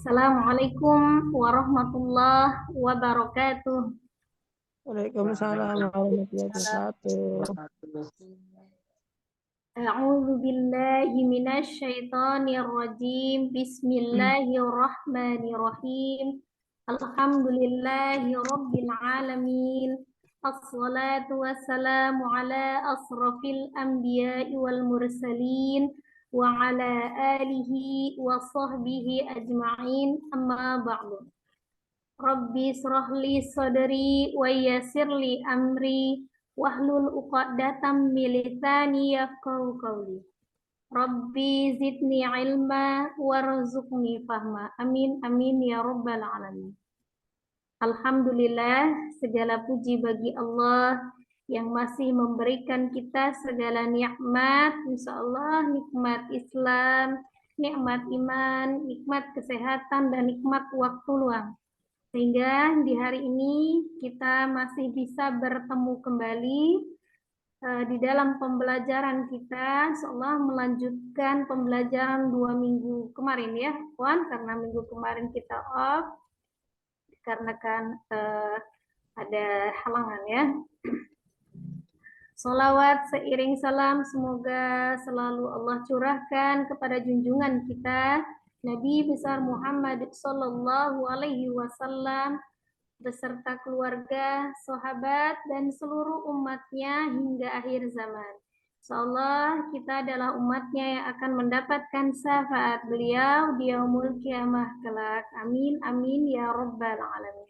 Assalamualaikum warahmatullahi wabarakatuh. Waalaikumsalam warahmatullahi wabarakatuh. A'udzu billahi minasy syaithanir rajim. Bismillahirrahmanirrahim. Alhamdulillahi rabbil alamin. Assalatu wassalamu ala asrafil anbiya'i wal mursalin wa ala alihi wa sahbihi ajma'in. Amma ba'du. Rabbi shrahli sadri wa yassirli amri wahlul 'uqdatam min lisani yafqahu qawli. Rabbi zidni ilma warzuqni fahma. Amin amin ya rabbal alamin. Alhamdulillah, segala puji bagi Allah yang masih memberikan kita segala nikmat, insyaallah nikmat Islam, nikmat iman, nikmat kesehatan dan nikmat waktu luang. Sehingga di hari ini kita masih bisa bertemu kembali di dalam pembelajaran kita, insyaallah melanjutkan pembelajaran 2 minggu kemarin ya, Puan, karena minggu kemarin kita off dikarenakan ada halangan ya. Sholawat seiring salam semoga selalu Allah curahkan kepada junjungan kita Nabi besar Muhammad sallallahu alaihi wasallam beserta keluarga, sahabat, dan seluruh umatnya hingga akhir zaman. Insyaallah kita adalah umatnya yang akan mendapatkan syafaat beliau di yaumul kiamah kelak. Amin, amin, ya rabbal alamin.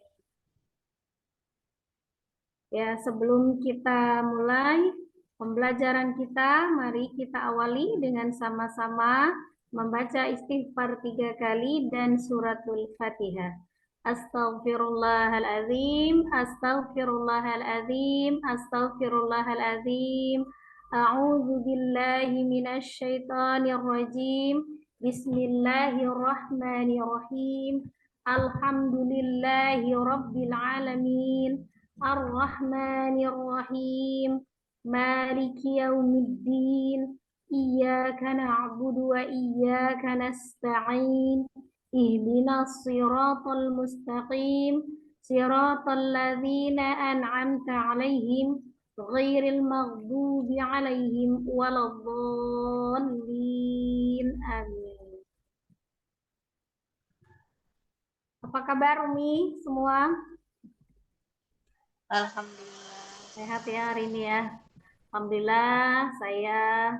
Ya, sebelum kita mulai pembelajaran kita, mari kita awali dengan sama-sama membaca istighfar 3 kali dan suratul Fatihah. Astaghfirullahaladzim, astaghfirullahaladzim, astaghfirullahaladzim. A'udzu billahi minasy syaithanir rajim. Bismillahirrahmanirrahim. Alhamdulillahi rabbil alamin. Ar-Rahmanir-Rahim. Maliki yaumiddin. Iyyaka na'budu wa iyyaka nasta'in. Ihdinas siratal mustaqim. Siratal ladzina an'amta 'alaihim ghairil maghdubi 'alaihim waladdallin. Amin. Apa kabar Umi semua? Alhamdulillah. Sehat ya hari ini ya. Alhamdulillah saya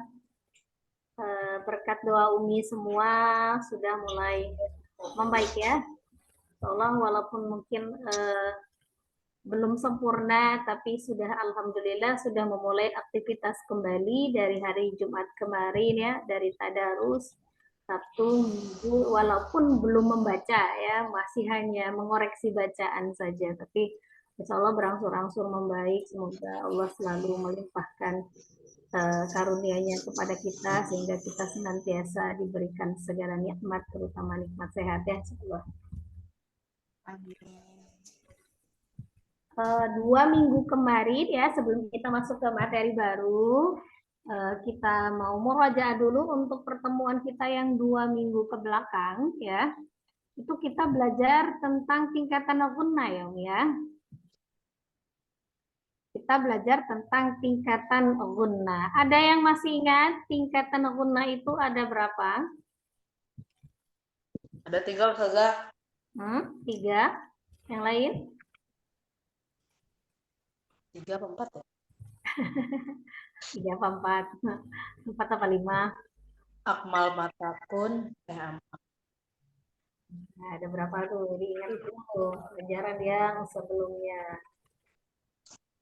berkat doa Umi semua sudah mulai membaik ya. Insyaallah walaupun mungkin belum sempurna tapi sudah alhamdulillah sudah memulai aktivitas kembali dari hari Jumat kemarin ya, dari tadarus Sabtu, Minggu, walaupun belum membaca ya, masih hanya mengoreksi bacaan saja, tapi insya Allah berangsur-angsur membaik. Semoga Allah selalu melimpahkan karunia-Nya kepada kita sehingga kita senantiasa diberikan segala nikmat, terutama nikmat sehat ya, insya Allah. Amin. 2 minggu kemarin ya, sebelum kita masuk ke materi baru, kita mau murajaah dulu untuk pertemuan kita yang 2 minggu ke belakang ya. Itu kita belajar tentang tingkatan ghunnah ya. Kita belajar tentang tingkatan ghunnah. Ada yang masih ingat tingkatan ghunnah itu ada berapa? Ada 3 Ustazah. 3. Yang lain? 3 apa 4 ya? 3 apa 4? 4 apa 5? Akmal matakun. Nah, ada berapa tuh? Diingat dulu pelajaran yang sebelumnya.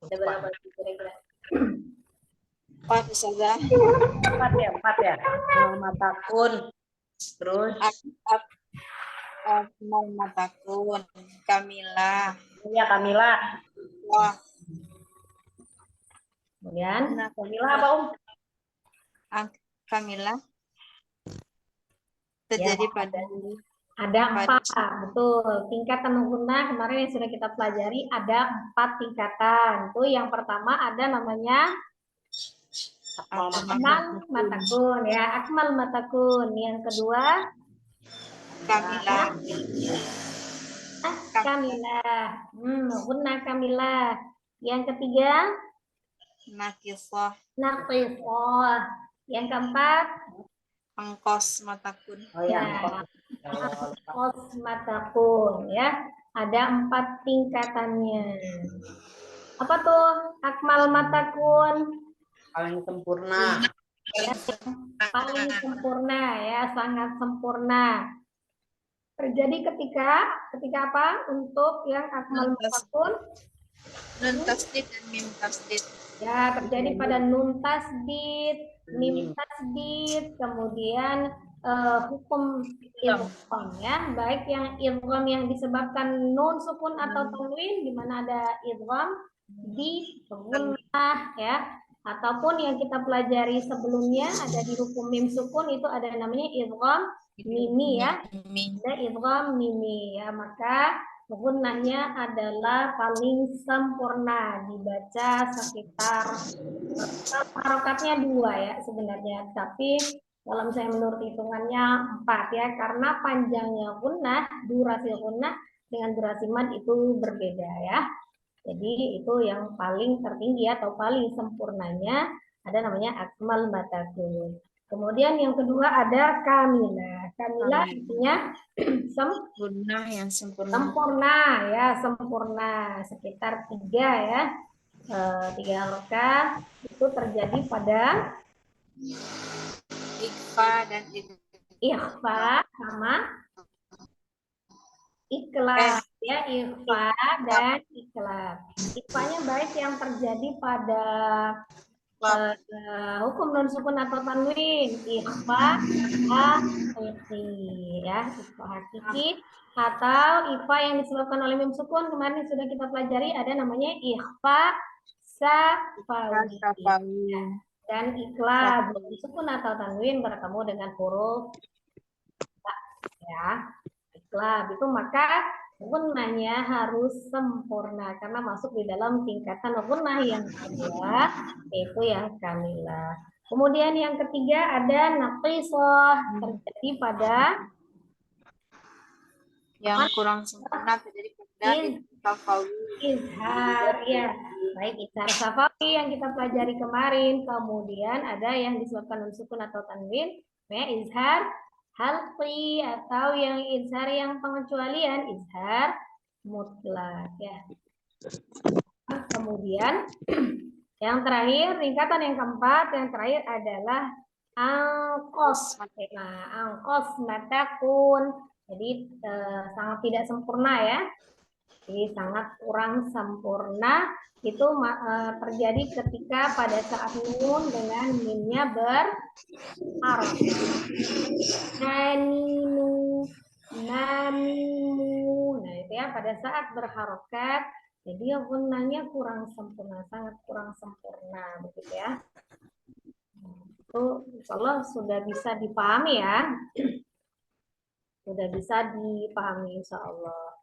Ada berapa kira-kira? 4 Ustazah. 4 ya. Akmal matakun. Terus Akmal matakun. Kamila. Iya, Kamila. Wah. Kemudian, Kamila apa Kamila terjadi ya, pada ada 4, betul. Tingkatan ghunnah kemarin yang sudah kita pelajari ada 4 tingkatan. Tuh yang pertama ada namanya akmal matakun ya, akmal matakun. Yang kedua Kamilah. Kamilah. Gunnah kamilah. Yang ketiga, Nakisah. naqisah. Yang keempat, Angkos matakun. kosmatakun, ya. Ada 4 tingkatannya. Apa tuh akmal matakun? Paling sempurna. Paling sempurna, ya, sangat sempurna. Terjadi ketika apa? Untuk yang akmal matakun, Nun tasdid dan mim tasdid. ya, terjadi pada nun tasdid, mim tasdid, kemudian hukum idgham, ya, baik yang idgham yang disebabkan nun sukun atau tanwin, di mana ada idgham di gunnah, ya, ataupun yang kita pelajari sebelumnya ada di hukum mim sukun, itu ada namanya idgham mimi, ya, ada idgham mimi, ya. Maka gunnahnya adalah paling sempurna, dibaca sekitar harokatnya 2, ya, sebenarnya, tapi kalau misalnya menurut hitungannya 4, ya, karena panjangnya gunnah, durasi gunnah dengan durasi mad itu berbeda, ya. Jadi itu yang paling tertinggi atau paling sempurnanya ada namanya akmal matakun. Kemudian yang kedua ada kamilah. Kamilah artinya Gunnah yang sempurna. sempurna, ya, sempurna, sekitar 3, ya, 3 harokat itu terjadi pada Ikhfa dan ikhfa sama ikhlas, ya, ikhfa dan ikhlas. Ikhfanya baik yang terjadi pada hukum non sukun atau tanwin, ikhfa hakiki, ya, ikhfa hakiki, atau ikhfa yang disebabkan oleh mim sukun, kemarin sudah kita pelajari, ada namanya ikhfa safawi. Dan ikhlas sukun atau tanwin bertemu dengan huruf ta, ya, ikhlas itu maka gunnahnya harus sempurna karena masuk di dalam tingkatan gunnah yang kedua, yaitu yang kamilah. Kemudian yang ketiga ada naqisah, terjadi pada yang kurang sempurna terjadi pada safawi. izhar, ya, baik izhar safawi yang kita pelajari kemarin, kemudian ada yang disebabkan nun sukun atau tanwin, ya, izhar halqi, atau yang izhar yang pengecualian, izhar mutlak, ya. Kemudian yang terakhir, tingkatan yang keempat, yang terakhir adalah angkos. Nah, angkos matakun, jadi sangat tidak sempurna, ya. Jadi sangat kurang sempurna itu terjadi ketika pada saat nun dengan mimnya berharokat. Nanimu, namimu. Nah, itu, ya, pada saat berharokat, jadi gunnahnya kurang sempurna, sangat kurang sempurna, begitu, ya. Itu insyaallah sudah bisa dipahami, ya. Sudah bisa dipahami insyaallah.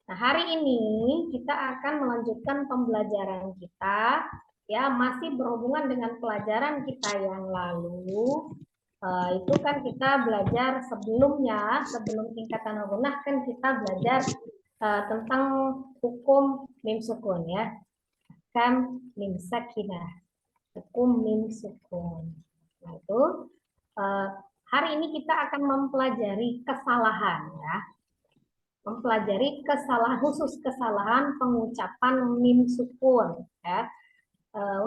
Nah, hari ini kita akan melanjutkan pembelajaran kita, ya, masih berhubungan dengan pelajaran kita yang lalu. Itu kan kita belajar sebelumnya, sebelum tingkatan gunnah kan kita belajar tentang hukum mim sukun, ya, kan mim sakinah, hukum mim sukun. Nah, itu hari ini kita akan mempelajari kesalahan, ya. Mempelajari kesalahan, khusus kesalahan pengucapan mim sukun, ya.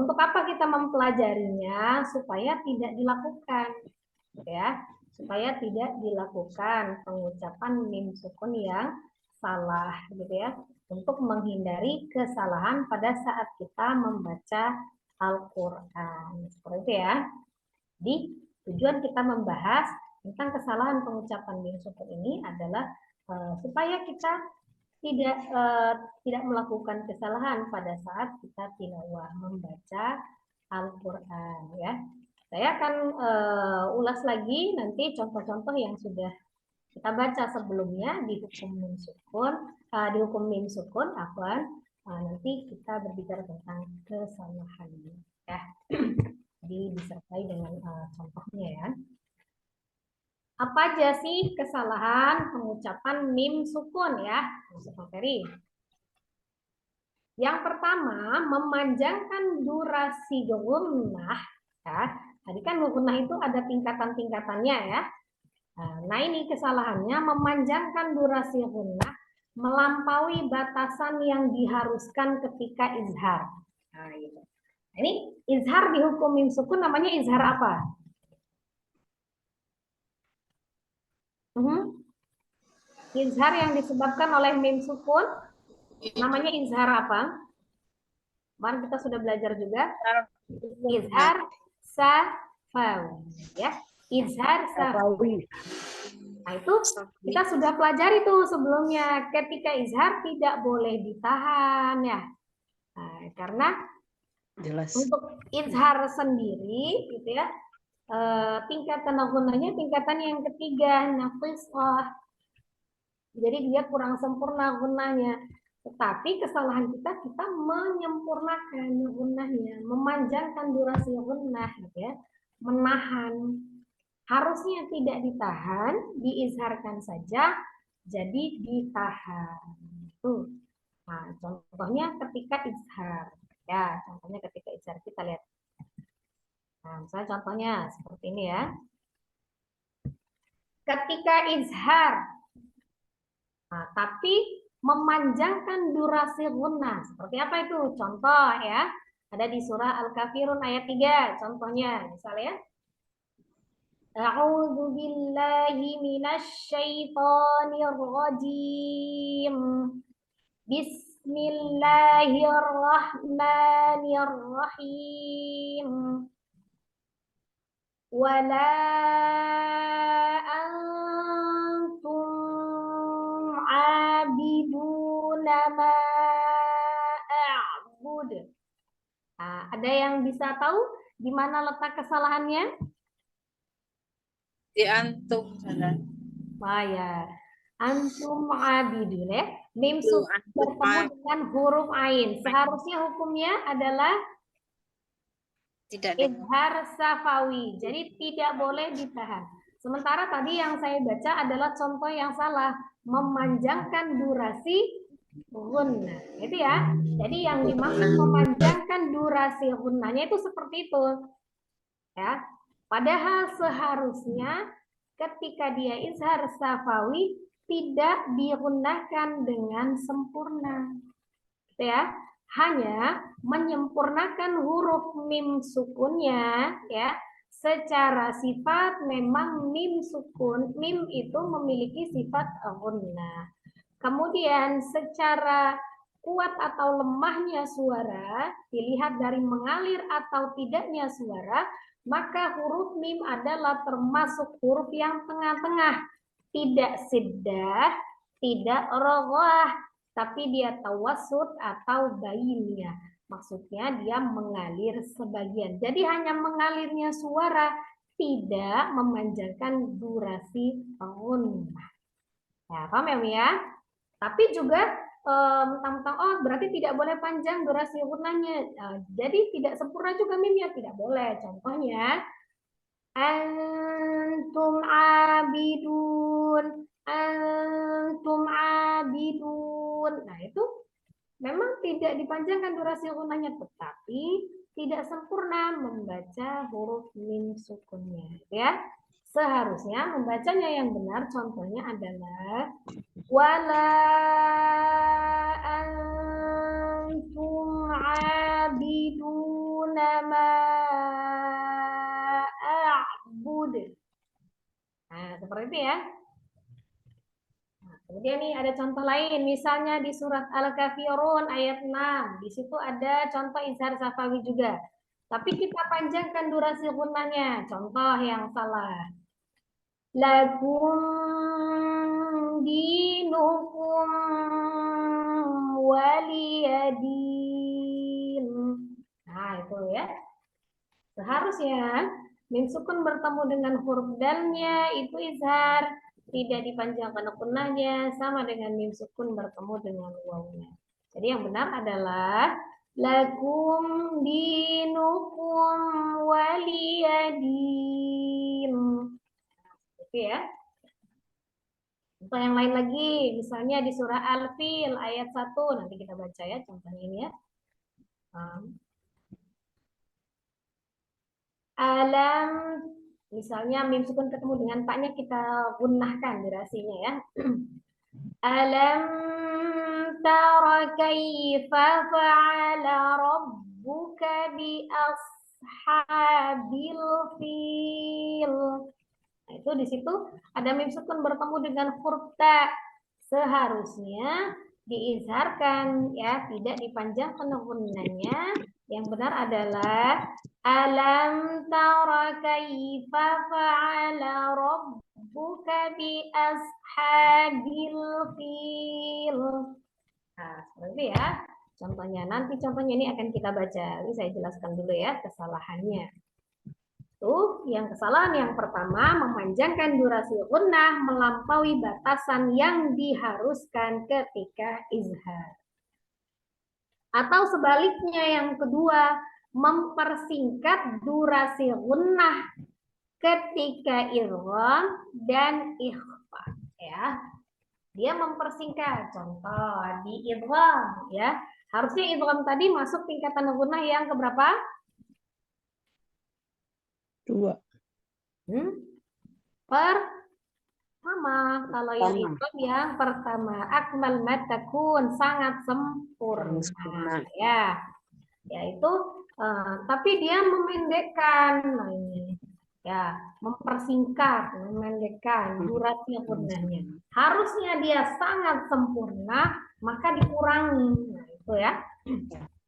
Untuk apa kita mempelajarinya? Supaya tidak dilakukan, ya, supaya tidak dilakukan pengucapan mim sukun yang salah, gitu, ya, untuk menghindari kesalahan pada saat kita membaca Al-Quran, seperti itu, ya. Jadi tujuan kita membahas tentang kesalahan pengucapan mim sukun ini adalah supaya kita tidak melakukan kesalahan pada saat kita tilawah membaca Al-Quran, ya. Saya akan ulas lagi nanti contoh-contoh yang sudah kita baca sebelumnya di hukum mim sukun, nanti kita berbicara tentang kesalahannya, ya. Jadi disertai dengan contohnya, ya. Apa aja sih kesalahan pengucapan mim sukun ya, Maksud materi? Yang pertama, memanjangkan durasi gunnah. Ya, tadi kan gunnah itu ada tingkatan-tingkatannya ya. Nah ini kesalahannya memanjangkan durasi gunnah melampaui batasan yang diharuskan ketika izhar. Nah, gitu. Ini izhar di hukum mim sukun namanya izhar apa? Izhar yang disebabkan oleh mim sukun namanya izhar apa? Kemarin kita sudah belajar juga. Izhar safawi, ya. Izhar safawi. Nah, itu kita sudah pelajari tuh sebelumnya. Ketika izhar tidak boleh ditahan ya. Nah, karena Jelas. untuk izhar sendiri gitu ya. Tingkatan gunanya tingkatan yang ketiga, nafisah. Jadi dia kurang sempurna gunanya. Tetapi kesalahan kita menyempurnakan gunanya, memanjangkan durasi gunnah, gitu ya, menahan. Harusnya tidak ditahan, diizharkan saja, jadi ditahan. Tuh. Nah, contohnya ketika izhar. Ya, contohnya ketika izhar kita lihat. Nah, misalnya contohnya seperti ini ya. Ketika izhar, nah, tapi memanjangkan durasi gunnah. Seperti apa itu? Contoh ya. Ada di surah Al-Kafirun ayat 3. Contohnya, misalnya. A'udzu billahi minasy syaithanir rajim. Bismillahirrahmanirrahim. Wala antum abiduna ma a'bud. Nah, ada yang bisa tahu di mana letak kesalahannya? Di antum sana. Ya, antum abidun ya. Mim sukun bertemu dengan huruf ain. Seharusnya hukumnya adalah Tidak izhar safawi. Jadi tidak boleh ditahan. Sementara tadi yang saya baca adalah contoh yang salah, memanjangkan durasi gunnah. Itu ya. Jadi yang dimaksud memanjangkan durasi gunnahnya itu seperti itu. Ya. Padahal seharusnya ketika dia izhar safawi tidak digunakan dengan sempurna. Gitu ya. Hanya menyempurnakan huruf mim sukunnya ya. Secara sifat memang mim sukun, mim itu memiliki sifat gunnah. Kemudian secara kuat atau lemahnya suara dilihat dari mengalir atau tidaknya suara, maka huruf mim adalah termasuk huruf yang tengah-tengah, tidak siddah, tidak roghah, tapi dia tawassut atau bainnya. Maksudnya dia mengalir sebagian. Jadi hanya mengalirnya suara, tidak memanjangkan durasi gunnah. Ya, paham ya, Mia? Tapi juga mentang-mentang oh berarti tidak boleh panjang durasi gunnahnya. Jadi tidak sempurna juga mimnya, tidak boleh. Contohnya antum abidun, antum abidun. Nah, itu memang tidak dipanjangkan durasi gunnahnya, tetapi tidak sempurna membaca huruf mim sukunnya, ya. Seharusnya membacanya yang benar contohnya adalah wala antum abiduna ma a'bud. Nah, seperti itu ya. Nah, kemudian nih ada contoh lain, misalnya di surat Al-Kafirun ayat 6. Di situ ada contoh izhar safawi juga. Tapi kita panjangkan durasi gunnahnya. Contoh yang salah. Lakum dinukum waliyadin. Nah, itu ya. Seharusnya mim sukun bertemu dengan huruf dalnya itu izhar, tidak dipanjangkan gunnahnya, sama dengan mim sukun bertemu dengan wawnya. Jadi yang benar adalah lakum dinukum waliyadin. Oke ya. Contoh yang lain lagi, misalnya di surah Al-Fil ayat 1, nanti kita baca ya contohnya ini ya. Alam, misalnya mim sukun ketemu dengan taknya kita gunnahkan durasinya ya. Alam tara kaifa fa'ala rabbuka bi ashabil fil. Nah, itu di situ ada mim sukun bertemu dengan huruf ta. Seharusnya diizharkan ya, tidak dipanjangkan gunnahnya. Yang benar adalah alam tara kaifa fa'ala rabbuka bi ashabil fil. Nah, seperti ya. Contohnya nanti contohnya ini akan kita baca. Ini saya jelaskan dulu ya kesalahannya. Yang kesalahan yang pertama, memanjangkan durasi gunnah melampaui batasan yang diharuskan ketika izhar. Atau sebaliknya yang kedua, mempersingkat durasi gunnah ketika idgham dan ikhfa ya. Dia mempersingkat. Contoh di idgham ya. Harusnya idgham tadi masuk tingkatan gunnah yang keberapa? 2. Pertama, kalau yang itu yang pertama, akmal matakun, sangat sempurna ya. Yaitu tapi dia memendekkan, nah ini ya, mempersingkat, memendekkan durasi gunnahnya. Harusnya dia sangat sempurna, maka dikurangi. Nah, itu ya.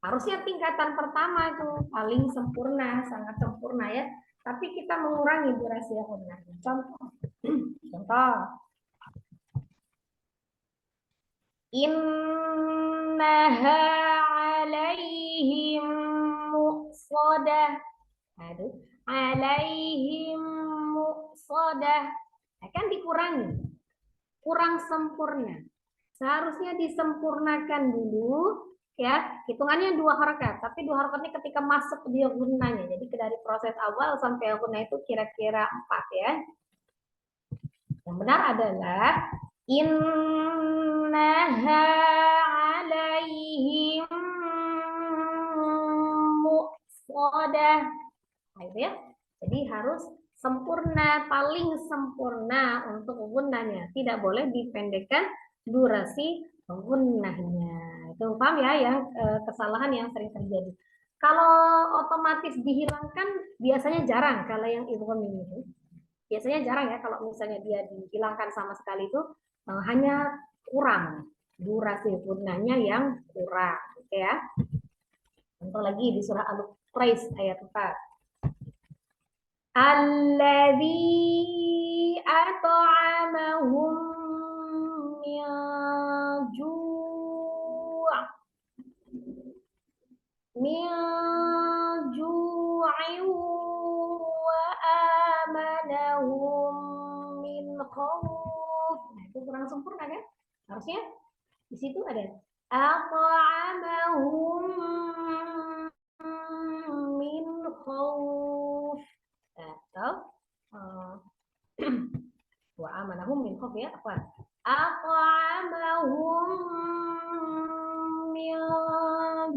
Harusnya tingkatan pertama itu paling sempurna, sangat sempurna ya. Tapi kita mengurangi durasi gunnahnya. Contoh. Innaha alaihim muqsadah. Aduh, alaihim muqsadah. Akan dikurangi. Kurang sempurna. Seharusnya disempurnakan dulu. Ya, hitungannya 2 harakat, tapi 2 harakat ini ketika masuk dia gunnahnya. Jadi dari proses awal sampai gunnah itu kira-kira 4 ya. Yang benar adalah innaha alaihim muqsadah. Nah, itu ya. Jadi harus sempurna, paling sempurna untuk gunnahnya. Tidak boleh dipendekkan durasi gunnahnya. Itu paham ya yang kesalahan yang sering terjadi. Kalau otomatis dihilangkan biasanya jarang kalau yang idgham ini. Biasanya jarang ya kalau misalnya dia dihilangkan sama sekali itu hanya kurang durasi gunnahnya yang kurang, oke ya. Contoh lagi di surah Al-Quraish ayat 4. Alladzi at'amahum min ju'in wa amanahum min khauf. Nah, itu kurang sempurna kan? Harusnya di situ ada at'amahum min khauf. Atau wa amanahum min khauf ya, apa? At'amahum min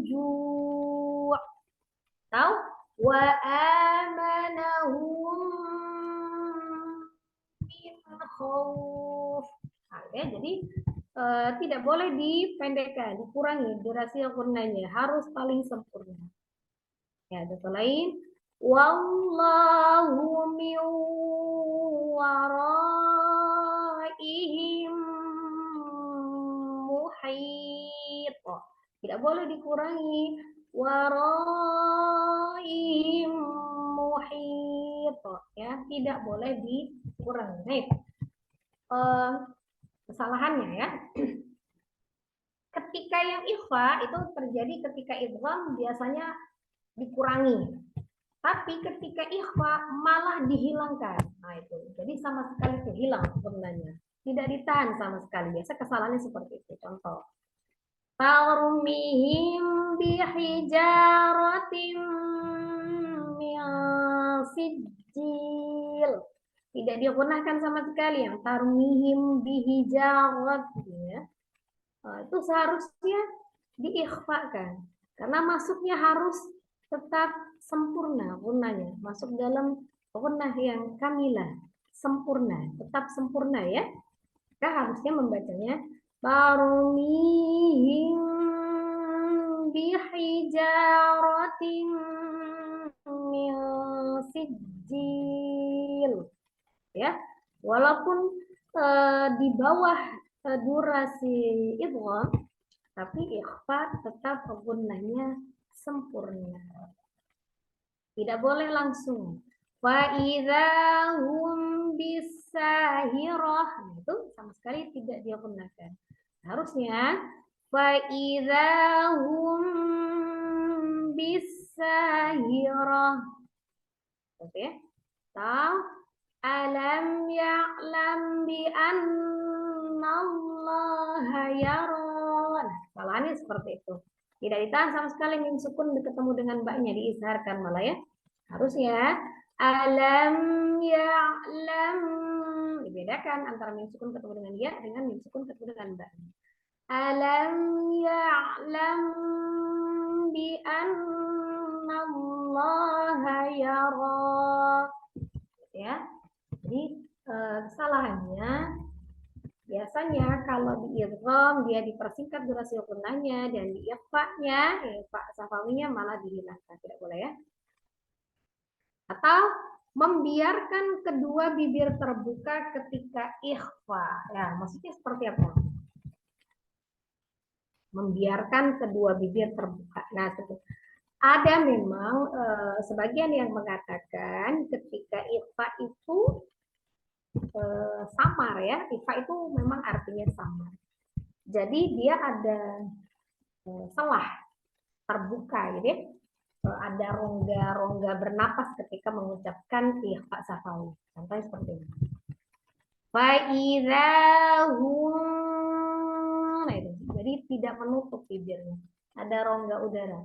ju'. Tahu? Wa amanahum min khauf. Nah, ya, jadi tidak boleh dipendekkan, dikurangi durasi gunnahnya, harus paling sempurna. Ya, ada lain. Wallahu min waraihim muhit. Oh, tidak boleh dikurangi. Waraihim muhit. Oh, ya, tidak boleh dikurangi. Kesalahannya ya. Ketika yang ikhfa itu terjadi ketika idgham biasanya dikurangi. Tapi ketika ikhfa malah dihilangkan. Nah itu. Jadi sama sekali itu hilang sebenarnya. Tidak ditahan sama sekali. Biasa kesalahannya seperti itu. Contoh. Tarmihim bihijaratim min sijil. tidak digunakan sama sekali, yang tarmihim bihijarat, ya. Itu seharusnya diikhfakan karena masuknya harus tetap sempurna gunanya, masuk dalam gunah yang kamilah, sempurna, tetap sempurna ya. Maka harusnya membacanya tarmihim bihijaratin min sijil, ya, walaupun di bawah durasi idgham, tapi ikhfa tetap gunanya sempurna, tidak boleh langsung fa idzahum bisahirah, itu sama sekali tidak dia gunakan. Harusnya fa idzahum bisahirah, oke. Tahu alam ya'lam bi annallaha yara. Salahnya seperti itu. Tidak ditahan sama sekali mim sukun ketemu dengan baknya, diizharkan malah ya. Harusnya alam ya'lam, dibedakan antara mim sukun ketemu dengan ya dengan mim sukun ketemu dengan ba. Alam ya'lam bi annallaha yara. Ya, jadi kesalahannya biasanya kalau di idgham dia dipersingkat durasi gunanya, dan di ikhfa-nya, ikhfa safawinya malah dihilangkan, tidak boleh ya. Atau membiarkan kedua bibir terbuka ketika ikhfa. Ya, maksudnya seperti apa? Membiarkan kedua bibir terbuka. Nah, ada memang sebagian yang mengatakan ketika ikhfa itu samar ya, ikhfa itu memang artinya samar. Jadi dia ada selah terbuka, jadi ada rongga-rongga bernapas ketika mengucapkan ikhfa safawi. Contohnya seperti ini. Faizahum, nah itu. Jadi tidak menutup bibirnya, ada rongga udara.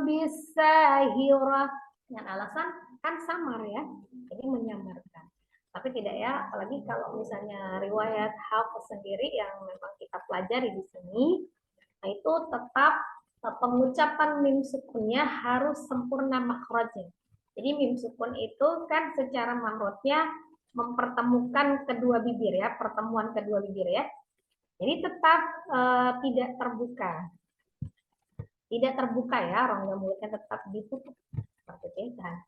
Bisa hirah, dengan alasan kan samar ya, jadi menyamarkan. Tapi tidak ya, apalagi kalau misalnya riwayat Hafiz sendiri yang memang kita pelajari di sini, nah itu tetap pengucapan mim sukunnya harus sempurna makhrajnya. Jadi mim sukun itu kan secara makhrajnya mempertemukan kedua bibir ya, pertemuan kedua bibir ya. Jadi tetap tidak terbuka. Tidak terbuka ya, rongga mulutnya tetap ditutup seperti itu kan.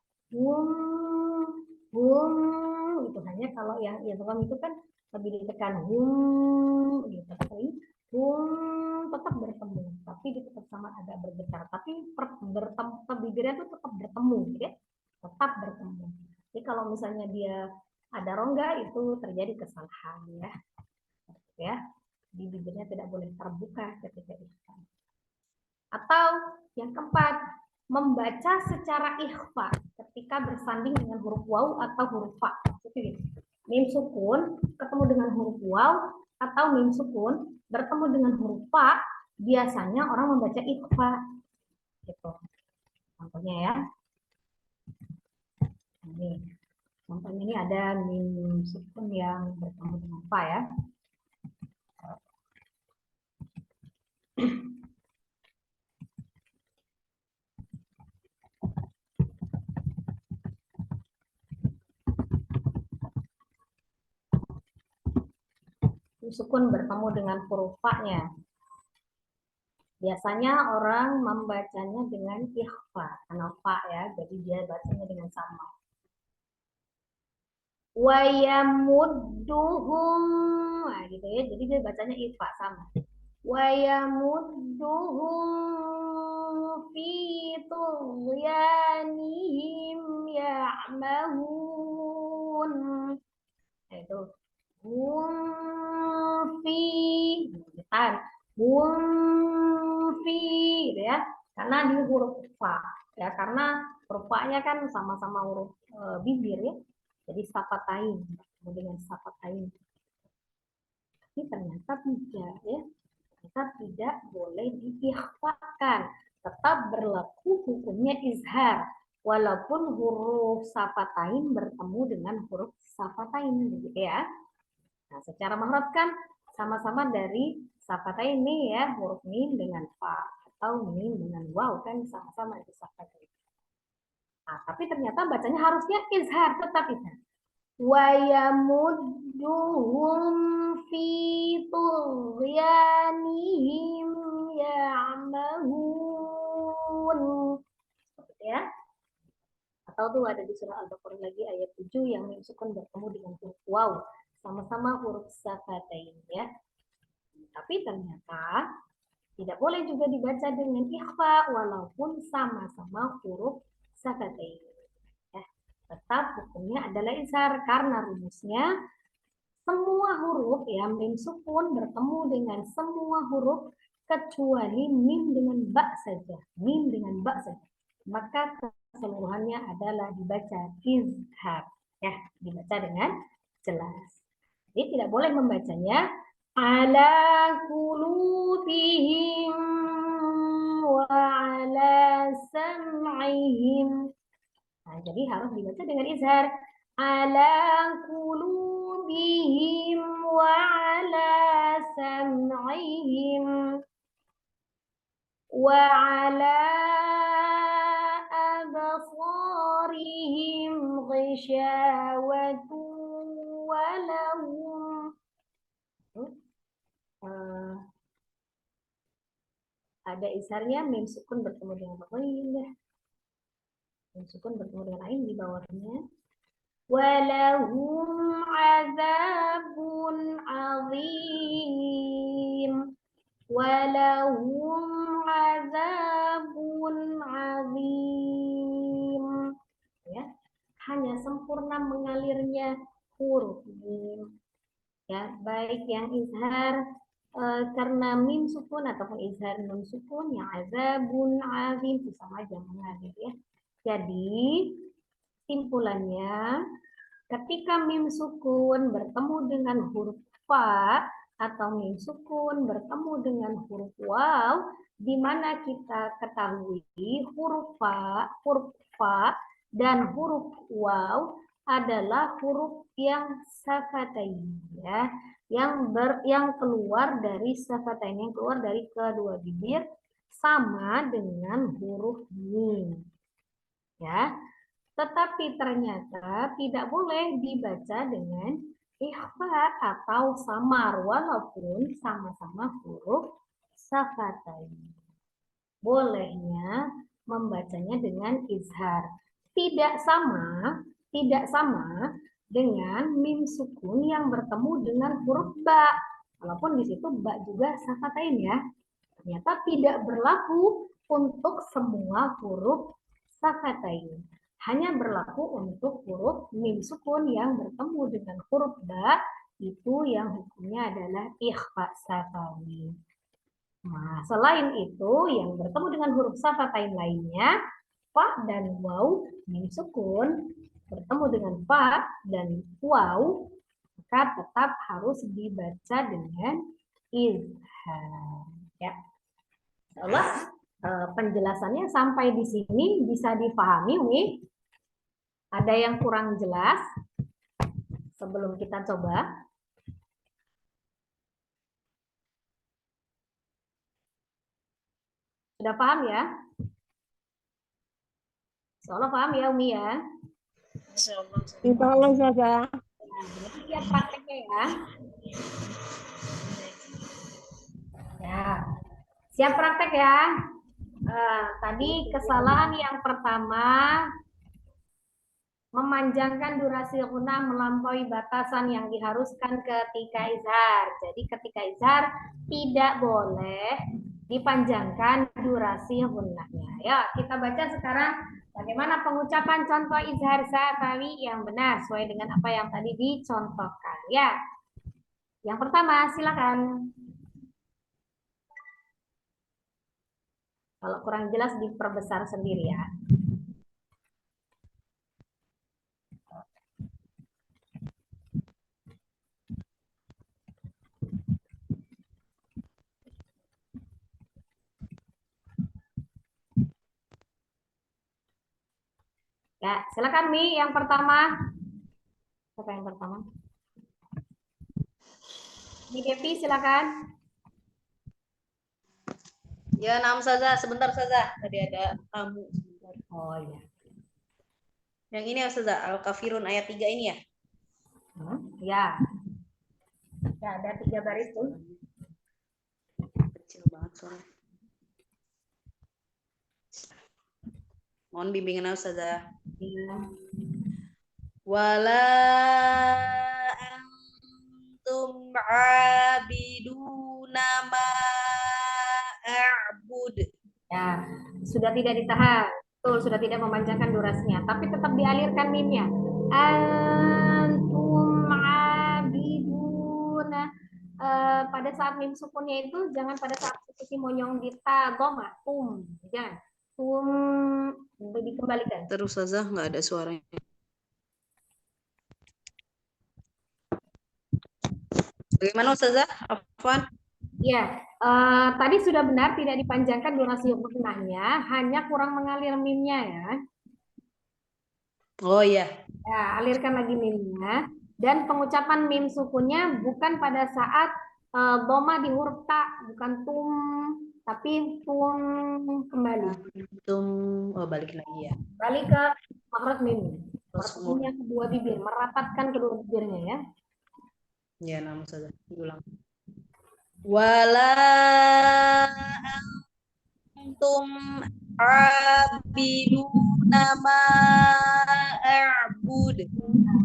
Itu hanya kalau yang idgham itu kan lebih ditekan gitu. Tapi tetap bertemu, tapi tetap sama agak bergetar. Tapi bibirnya itu tetap bertemu, ya. Tetap bertemu. Jadi kalau misalnya dia ada rongga itu terjadi kesalahan ya. Ya, di bibirnya tidak boleh terbuka ketika ikhfa. Atau yang keempat, membaca secara ikhfa ketika bersanding dengan huruf waw atau huruf fa. Mim sukun ketemu dengan huruf waw atau mim sukun bertemu dengan huruf fa, biasanya orang membaca ikhfa. Gitu. Contohnya ya. Ini. Contohnya ini ada mim sukun yang bertemu dengan fa ya. Sukun bertemu dengan huruf fa-nya. Biasanya orang membacanya dengan ikhfa, karena fa ya, jadi dia bacanya dengan sama. Wa yamudduhum, nah gitu ya, jadi dia bacanya ikhfa sama. Wa yamudduhum fi tughyanihim ya'mahun. Nah itu fi, fi, ya, karena di huruf fa, ya, karena huruf fa-nya kan sama-sama huruf bibir ya, jadi safatain, dengan safatain. Tapi ternyata tidak ya, ternyata tidak boleh diikhfakan, tetap berlaku hukumnya izhar. walaupun huruf safatain bertemu dengan huruf safatain, gitu ya. Nah, secara mahrot kan sama-sama dari safatain ini ya, huruf mim dengan fa atau mim dengan waw kan sama-sama itu safatain. Nah, tapi ternyata bacanya harusnya izhar, tetap izhar. Wa yamudduhum fi tughyanihim ya'mahun. Seperti ya. Atau tuh ada di surah Al-Baqarah lagi ayat 7 yang mim sukun bertemu dengan huruf waw, sama-sama huruf safatain ya. Tapi ternyata tidak boleh juga dibaca dengan ikhfa walaupun sama-sama huruf safatain. Ya. Tetap hukumnya adalah izhar karena rumusnya semua huruf ya mim sukun bertemu dengan semua huruf kecuali mim dengan ba saja. Mim dengan ba saja. Maka keseluruhannya adalah dibaca izhar ya, dibaca dengan jelas. Jadi tidak boleh membacanya ala qulubihim wa ala sam'ihim. Nah, jadi harus dibaca dengan izhar. Ala qulubihim wa ala sam'ihim wa ala absarihim ghishawatu wa lahum ada izharnya, mim sukun bertemu dengan ghain ya. Mim sukun bertemu dengan ain di bawahnya. Walahum azabun azim. Walahum azabun azim. Ya, hanya sempurna mengalirnya huruf mim. Ya, baik yang izhar karena mim sukun ataupun izhar nun sukun yang azabun azim itu sama aja mengalir ya. Jadi simpulannya ketika mim sukun bertemu dengan huruf fa atau mim sukun bertemu dengan huruf waw, di mana kita ketahui huruf fa dan huruf waw adalah huruf yang safatain ya, yang keluar dari safatain, yang keluar dari kedua bibir sama dengan huruf mim ya. Tetapi ternyata tidak boleh dibaca dengan ikhfa atau samar walaupun sama-sama huruf safatain. Bolehnya membacanya dengan izhar. Tidak sama dengan mim sukun yang bertemu dengan huruf ba. Walaupun di situ ba juga safatain ya. Ternyata tidak berlaku untuk semua huruf safatain. Hanya berlaku untuk huruf mim sukun yang bertemu dengan huruf ba, itu yang hukumnya adalah ikhfa safawi. Nah, selain itu yang bertemu dengan huruf safatain lainnya, fa dan waw mim sukun bertemu dengan fa dan waw, maka tetap harus dibaca dengan izhar. Ya, insyaallah penjelasannya sampai di sini bisa dipahami, Umi. Ada yang kurang jelas sebelum kita coba? Sudah paham ya? Insyaallah paham ya, Umi ya? Insyaallah saja. Jadi lihat prakteknya ya. Ya, siap praktek ya. Tadi kesalahan yang pertama memanjangkan durasi ghunah melampaui batasan yang diharuskan ketika izhar. Jadi ketika izhar tidak boleh dipanjangkan durasi ghunahnya. Ya, kita baca sekarang bagaimana pengucapan contoh izhar safawi yang benar sesuai dengan apa yang tadi dicontohkan. Ya, yang pertama silakan. Kalau kurang jelas diperbesar sendiri ya. Ya, silakan Mi yang pertama. Siapa yang pertama? Mi Devi silakan. Ya, nama saja. Sebentar saja. Tadi ada tamu. Sebentar. Oh iya. Yang ini ya saja. Al-Kafirun ayat 3 ini ya. Ya. Ya, ada 3 baris tuh. Kecil banget soalnya. Mohon bimbingan saja. Iya. Wala antum abiduna ma a'bud. Ya, sudah tidak ditahan. Betul, sudah tidak memanjangkan durasinya, tapi tetap dialirkan mimnya. Antum abiduna. Pada saat mim sukunnya itu jangan pada saat posisi monyong di ta goma, jangan. Dikembalikan. Terus saja nggak ada suaranya. Bagaimana Ustazah? Afwan? Ya, tadi sudah benar tidak dipanjangkan durasi gunanya, hanya kurang mengalir mimnya ya. Oh iya. Ya, alirkan lagi mimnya. Dan pengucapan mim sukunnya bukan pada saat doma di huruf ta, bukan tum, tapi tum kembali. Tum, oh balik lagi ya. Balik ke makhraj mim. Terus Makhraj mimnya kedua bibir, merapatkan kedua bibirnya ya. ya nama saja. Diulang. Wala antum abiduna ma a'bud.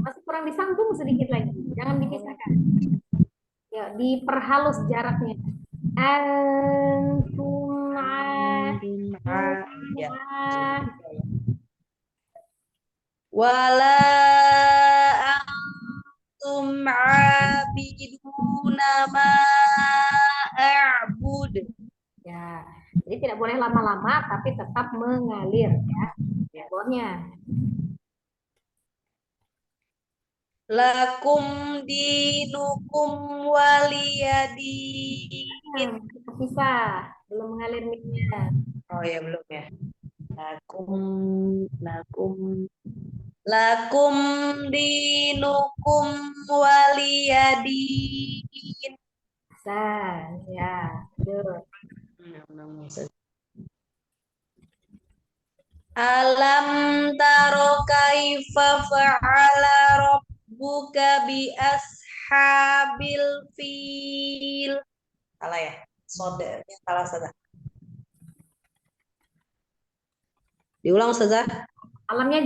Masih kurang disambung sedikit lagi, jangan dipisahkan. Ya, diperhalus jaraknya. Antum Ya. Wala antum abiduna ma a'bud. Ya, jadi tidak boleh lama-lama, tapi tetap mengalir ya. Bolnya. Lakum dinukum waliyadin. Terpisah, belum mengalir minyak. Oh ya belum ya. Lakum lakum dinukum waliyadin. Ya, betul. Alam taro kaifa fa'ala rabbuka bi ashabil fil. Salah ya? Salah salah. Diulang saja. Alamnya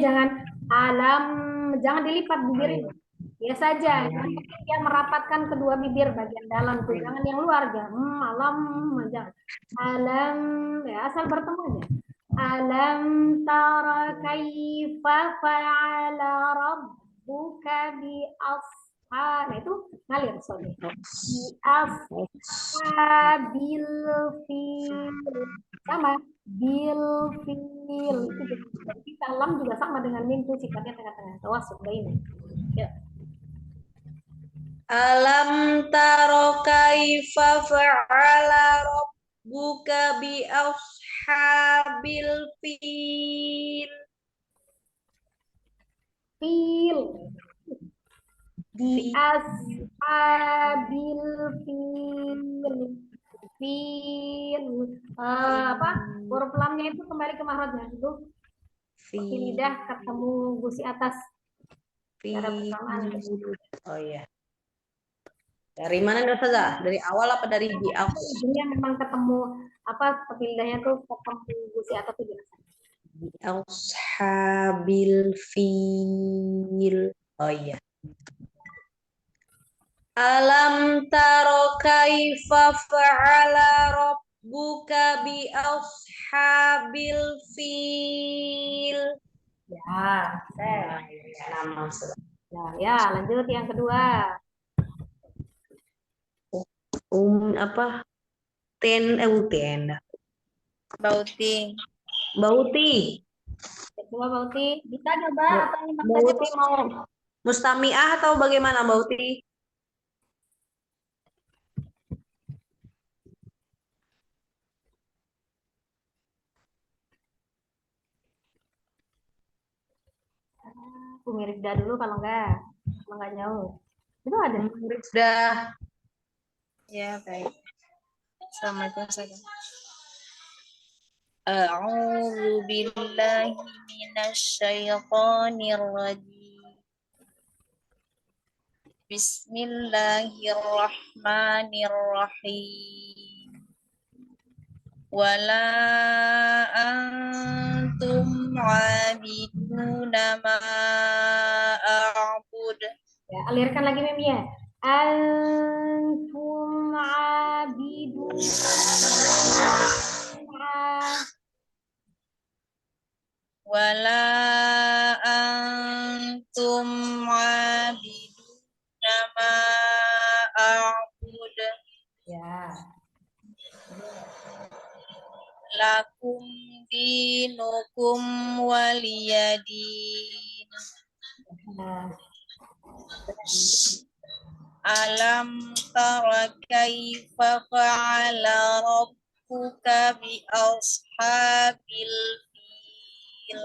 jangan dilipat bibirnya. Biasa aja, dia merapatkan kedua bibir bagian dalam tuh, jangan yang luar aja. Alam, jangan. Alam, ya asal bertemu aja. Alam tara kaifa fa'ala rabbuka bi ashab. Nah, itu ngalir soalnya. Bi ashabil fil. Sama bil fil itu jadi salam juga sama dengan mim tuh sifatnya tengah-tengah tawasud ini ya. Alam taro kaifa fa'ala rabbuka bi ashabil fil. Fil di ashabil fil apa huruf lamnya itu kembali ke mahrajnya itu seperti lidah ketemu gusi atas cara bersamaan. Oh iya. Dari mana saja? Dari awal apa dari di awal? Dia memang ketemu apa seperti lidahnya tuh ketemu gusi atas itu biasa. Di ashabil fil. Oh iya. Alam taro kaifa fa'ala rabbuka bi ashabil fil. Ya, Nama ya, lanjut yang kedua. apa? Tenda. Bauti. Bauti. Kedua Bauti, bisa coba atau nyimak saja Bauti mau mustami'ah atau bagaimana Bauti? Umi Rifda dulu kalau nggak jauh. Itu ada. Sudah. Ya, baik. Assalamualaikum warahmatullahi A'udzu billahi minasyaitonir rajim. Bismillahirrahmanirrahim. Wala antum 'abiduna ma a'bud. Ya, alirkan lagi Mim ya. Antum abidun. Wala antum 'abiduna ma a'bud. Ya. Lakum dinukum waliyadin. Nah, Alam tara kaifa fa'ala rabbuka bi ashabil fil.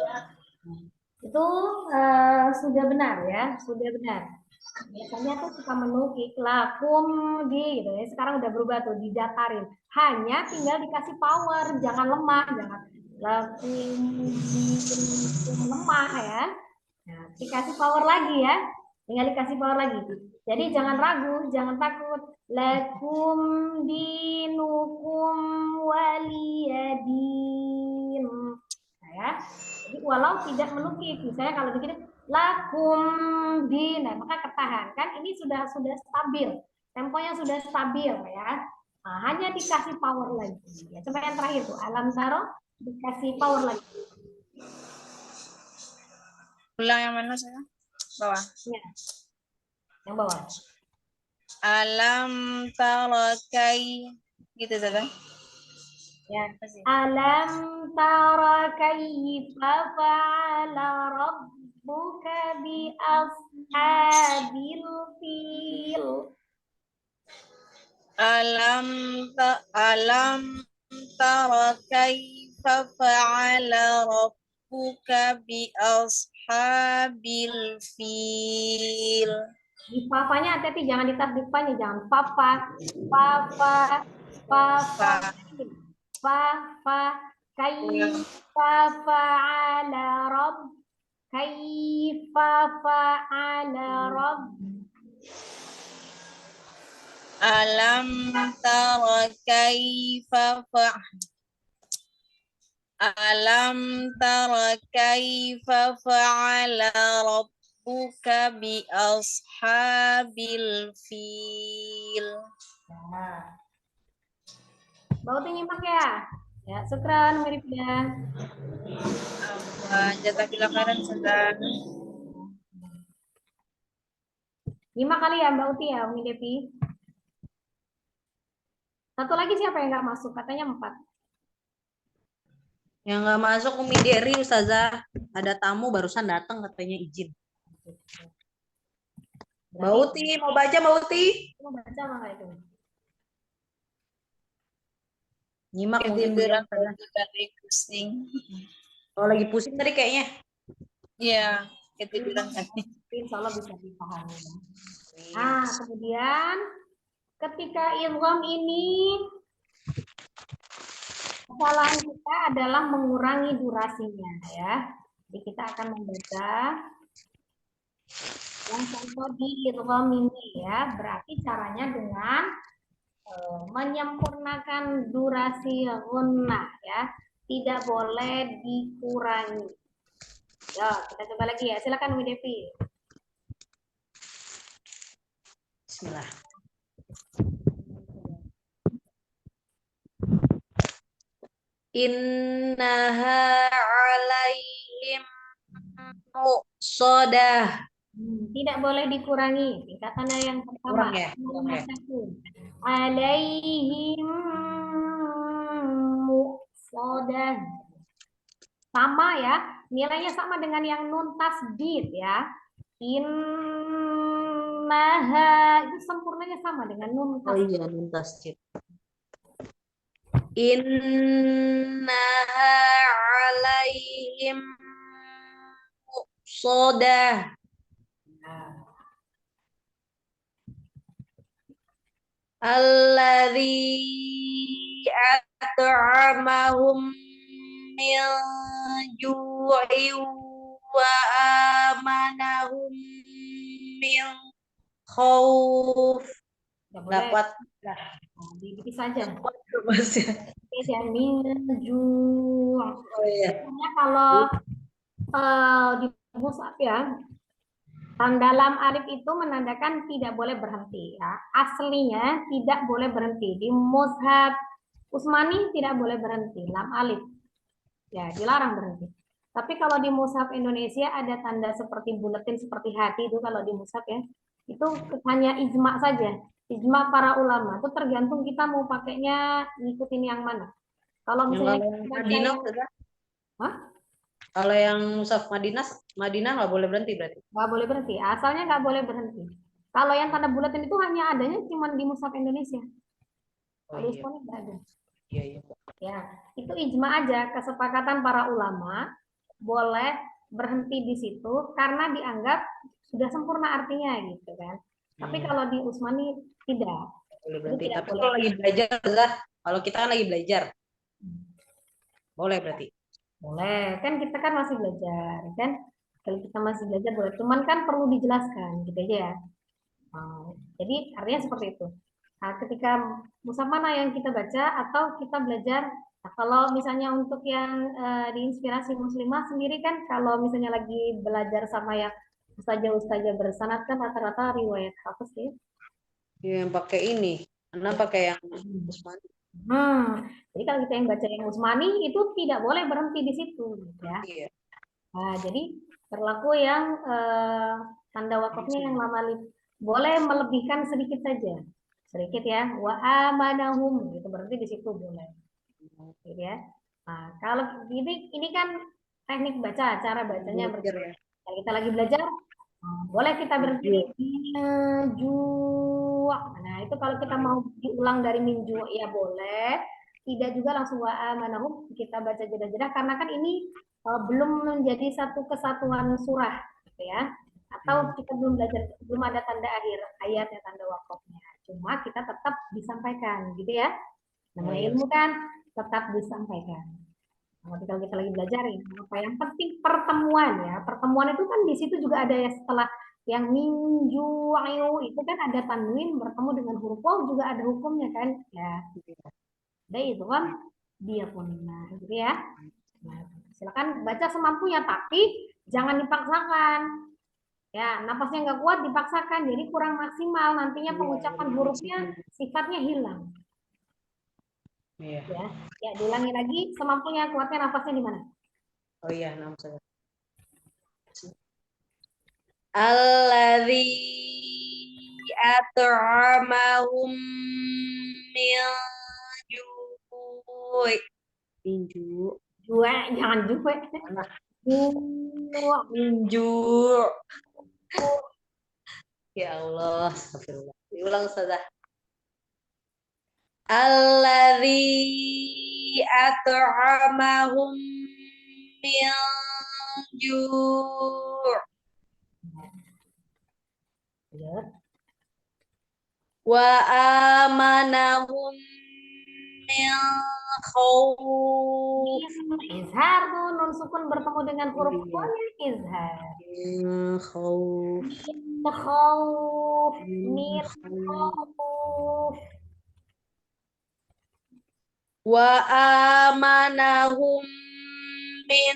itu sudah benar ya, sudah benar. Biasanya tuh suka menukik lakum di gitu ya. Sekarang udah berubah tuh, didatarin. Hanya tinggal dikasih power, jangan lemah, jangan lakum lemah ya. Nah, dikasih power lagi ya. Tinggal dikasih power lagi. Jadi jangan ragu, jangan takut. Lakum dinukum waliyadin. Nah, ya. Jadi walau tidak menukik, misalnya kalau begini lakum din, nah, maka ketahan kan ini sudah stabil, temponya sudah stabil ya. Nah, hanya dikasih power lagi. Ya, coba yang terakhir tuh alam taro dikasih power lagi. Ulang yang mana saya? Bawah. Ya. Yang bawah. Alam tara gitu saja. Ya. Alam tara kaifa fa'ala rabbuka bi ashabil fil. Alam tara kaifa fa'ala rabbuka bi ashabil fil. Di papanya hati-hati, jangan ditasdif nih, jangan papa kaifa fa'ala rabb kaifa fa'ala rabb. Alam tara kaifa fa'ala rabbuka bi ashabil fil. Nah. Bau tuh nyimak ya. Ya, syukran miripnya. Jazakallah khairan sedang. Nyimak kali ya Mbak Uti ya, Umi Devi. Satu lagi siapa yang nggak masuk? Katanya 4. Yang nggak masuk Umi Deri, Ustazah. Ada tamu barusan datang katanya izin. Mbak Uti, mau baca Mbak Uti? Mau baca nggak itu? Nyimak mungkin Ketiduran belum. lagi pusing. Oh, lagi pusing tadi kayaknya. Iya, ketiduran tadi. Insya Allah bisa dipahami. Nah, kemudian ketika idgham ini kesalahan kita adalah mengurangi durasinya ya. Jadi kita akan membaca yang contoh di idgham ini ya. Berarti caranya dengan menyempurnakan durasi gunnah ya. Tidak boleh dikurangi. Ya, kita coba lagi ya. Silakan Umi Devi. Bismillah. Innaha alaihim muqsadah. Tidak boleh dikurangi. Tingkatannya yang pertama. Kurang ya? Alaihim muqsadah. Sama ya. Nilainya sama dengan yang nun tasdid ya. Innaha itu sempurnanya sama dengan nun Oh tasdid. iya, nun tasdid. Innaha alaihim soda. Alladzi at'amahum min ju'in wa amanahum min khauf. Nggak Nggak boleh. kuat. Dipisah aja. Mas ya. Beda minju. Oh iya. Sebenarnya kalau di mushaf ya, tanda lam alif itu menandakan tidak boleh berhenti ya. Aslinya tidak boleh berhenti. Di mushaf Utsmani tidak boleh berhenti, lam alif. Ya, dilarang berhenti. Tapi kalau di mushaf Indonesia ada tanda seperti buletin seperti hati itu kalau di mushaf ya. Itu hanya ijma saja. Ijma para ulama. Itu tergantung kita mau pakainya ngikutin yang mana. Kalau misalnya Yang Madinah, sudah. Hah? Kalau yang mushaf Madinah nggak boleh berhenti berarti. Nggak boleh berhenti. Asalnya nggak boleh berhenti. Kalau yang tanda buletin itu hanya adanya cuma di mushaf Indonesia. Oh Kalau iya. Utsmani nggak ada. Iya, iya. Ya, itu ijma aja kesepakatan para ulama boleh berhenti di situ karena dianggap sudah sempurna artinya gitu kan. Tapi kalau di Utsmani tidak. Boleh Itu berhenti. tidak Tapi boleh. kalau lagi belajar, Ustazah, kalau kita kan lagi belajar, boleh berarti. Boleh, kan kita kan masih belajar kan. Kalau kita masih belajar boleh. Cuman kan perlu dijelaskan gitu aja ya. Jadi artinya seperti itu. Nah, ketika mushaf mana yang kita baca atau kita belajar. Nah, kalau misalnya untuk yang di Inspirasi Muslimah sendiri kan kalau misalnya lagi belajar sama yang ustazah-ustazah bersanad kan rata-rata riwayat hafaz ya. Iya, yang pakai ini. Karena pakai yang Utsmani. Jadi kalau kita yang baca yang Utsmani itu tidak boleh berhenti di situ ya. Iya. Nah, jadi berlaku yang tanda wakafnya yang lama boleh melebihkan sedikit saja. Sedikit ya. Wa amanahum gitu berarti di situ boleh. Gitu ya. Nah, kalau ini kan teknik baca, cara bacanya Belajar berbeda. ya. Kalau kita lagi belajar, boleh kita berhenti minju. Nah, itu kalau kita mau diulang dari minju ya boleh. Tidak juga langsung wa amanahum kita baca jeda-jeda karena kan ini belum menjadi satu kesatuan surah gitu ya. Atau kita belum belajar, belum ada tanda akhir ayatnya, tanda wakafnya. Cuma kita tetap disampaikan gitu ya. Namanya ilmu kan tetap disampaikan. Nah, kalau kita lagi belajar ya, apa yang penting pertemuan ya. Pertemuan itu kan di situ juga ada ya setelah yang minju ayu itu kan ada tanwin bertemu dengan huruf waw juga ada hukumnya kan ya. Ada itu kan biakunna gitu ya. Nah, silakan baca semampunya tapi jangan dipaksakan. Ya, napasnya nggak kuat dipaksakan jadi kurang maksimal nantinya pengucapan hurufnya sifatnya hilang. Iya. Ya, diulangi lagi semampunya kuatnya nafasnya di mana? Oh iya, nama saya. Alladzi at'amahum min ju'. Minju. Dua, jangan juga. Minju. Ya Allah, astagfirullah. Diulang Ustazah. Alladzi at'amahum min ju' wa amanahum min khauf. Izhar tuh nun sukun bertemu dengan huruf kuahnya izhar. Khauf. Khauf, min khauf. Wa amanahum min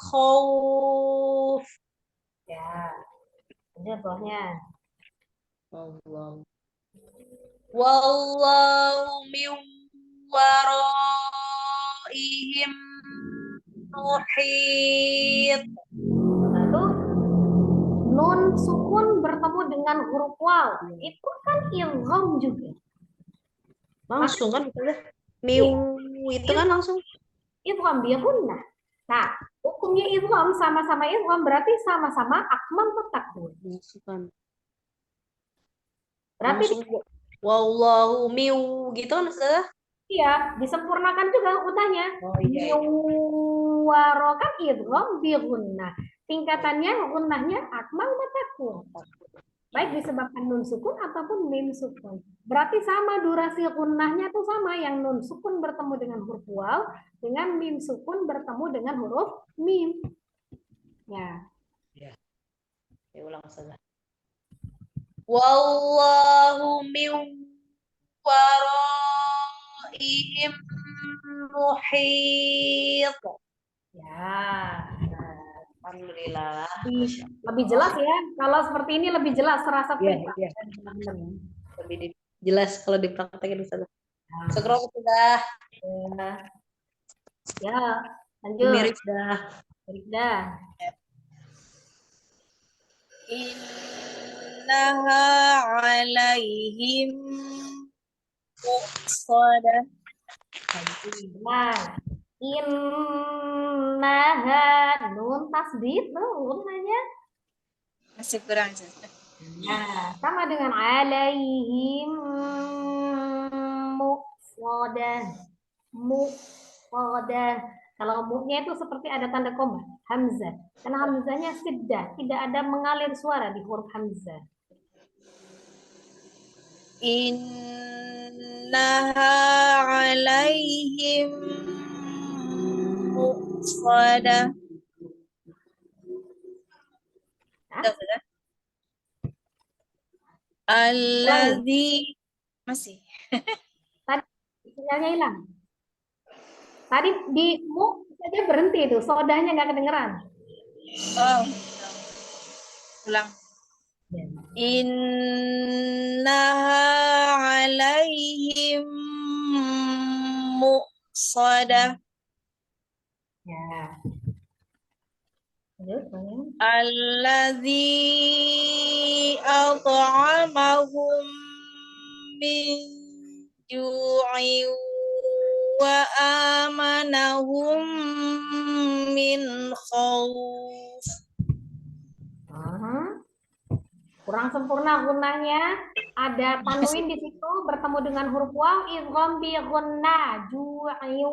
khauf. Ya, ini bawahnya. Allah. Wallahu min waraihim muhit. Lalu nun sukun bertemu dengan huruf waw. Itu kan idgham juga. Langsung kan miu itu kan langsung. Idgham biakunna. Nah, hukumnya idgham sama-sama idgham berarti sama-sama akmal petak tuh. Berarti wallahu miu gitu kan Ustazah? iya, disempurnakan juga utahnya. Oh iya. Miwaro kan idgham bi gunnah. tingkatannya gunnahnya akmal matakun. Baik disebabkan nun sukun ataupun mim sukun. Berarti sama durasi gunnahnya tuh sama, yang nun sukun bertemu dengan huruf waw, dengan mim sukun bertemu dengan huruf mim. Ya. Ya, ulang saja. Wallahu min waraihim muhit. Ya. Alhamdulillah. Lebih jelas ya. Kalau seperti ini lebih jelas serasa privat. Iya. Lebih jelas kalau dipraktekin Ustaz. Syukron sudah. Ya, lanjut. Mirip dah. Innaha alaihim muqsadah. Nah, innaha nun tasdid tuh gunnahnya. Masih kurang. Nah, sama dengan alaihim muqsadah. Kalau mu-nya itu seperti ada tanda koma, hamzah. Karena hamzahnya siddah, tidak ada mengalir suara di huruf hamzah. Innaha alaihim muqsadah. Sudah. Alladzi masih. Tadi sinyalnya hilang. Tadi di mu saja berhenti itu, sodahnya nggak kedengeran. Oh. Ulang. Innaha alaihim muqsadah. Ya. Lanjut, Alladzi at'amahum min ju'in wa amanahum min khauf. Kurang sempurna gunnahnya. Ada tanwin di situ bertemu dengan huruf waw, idgham bi gunnah, ju'in.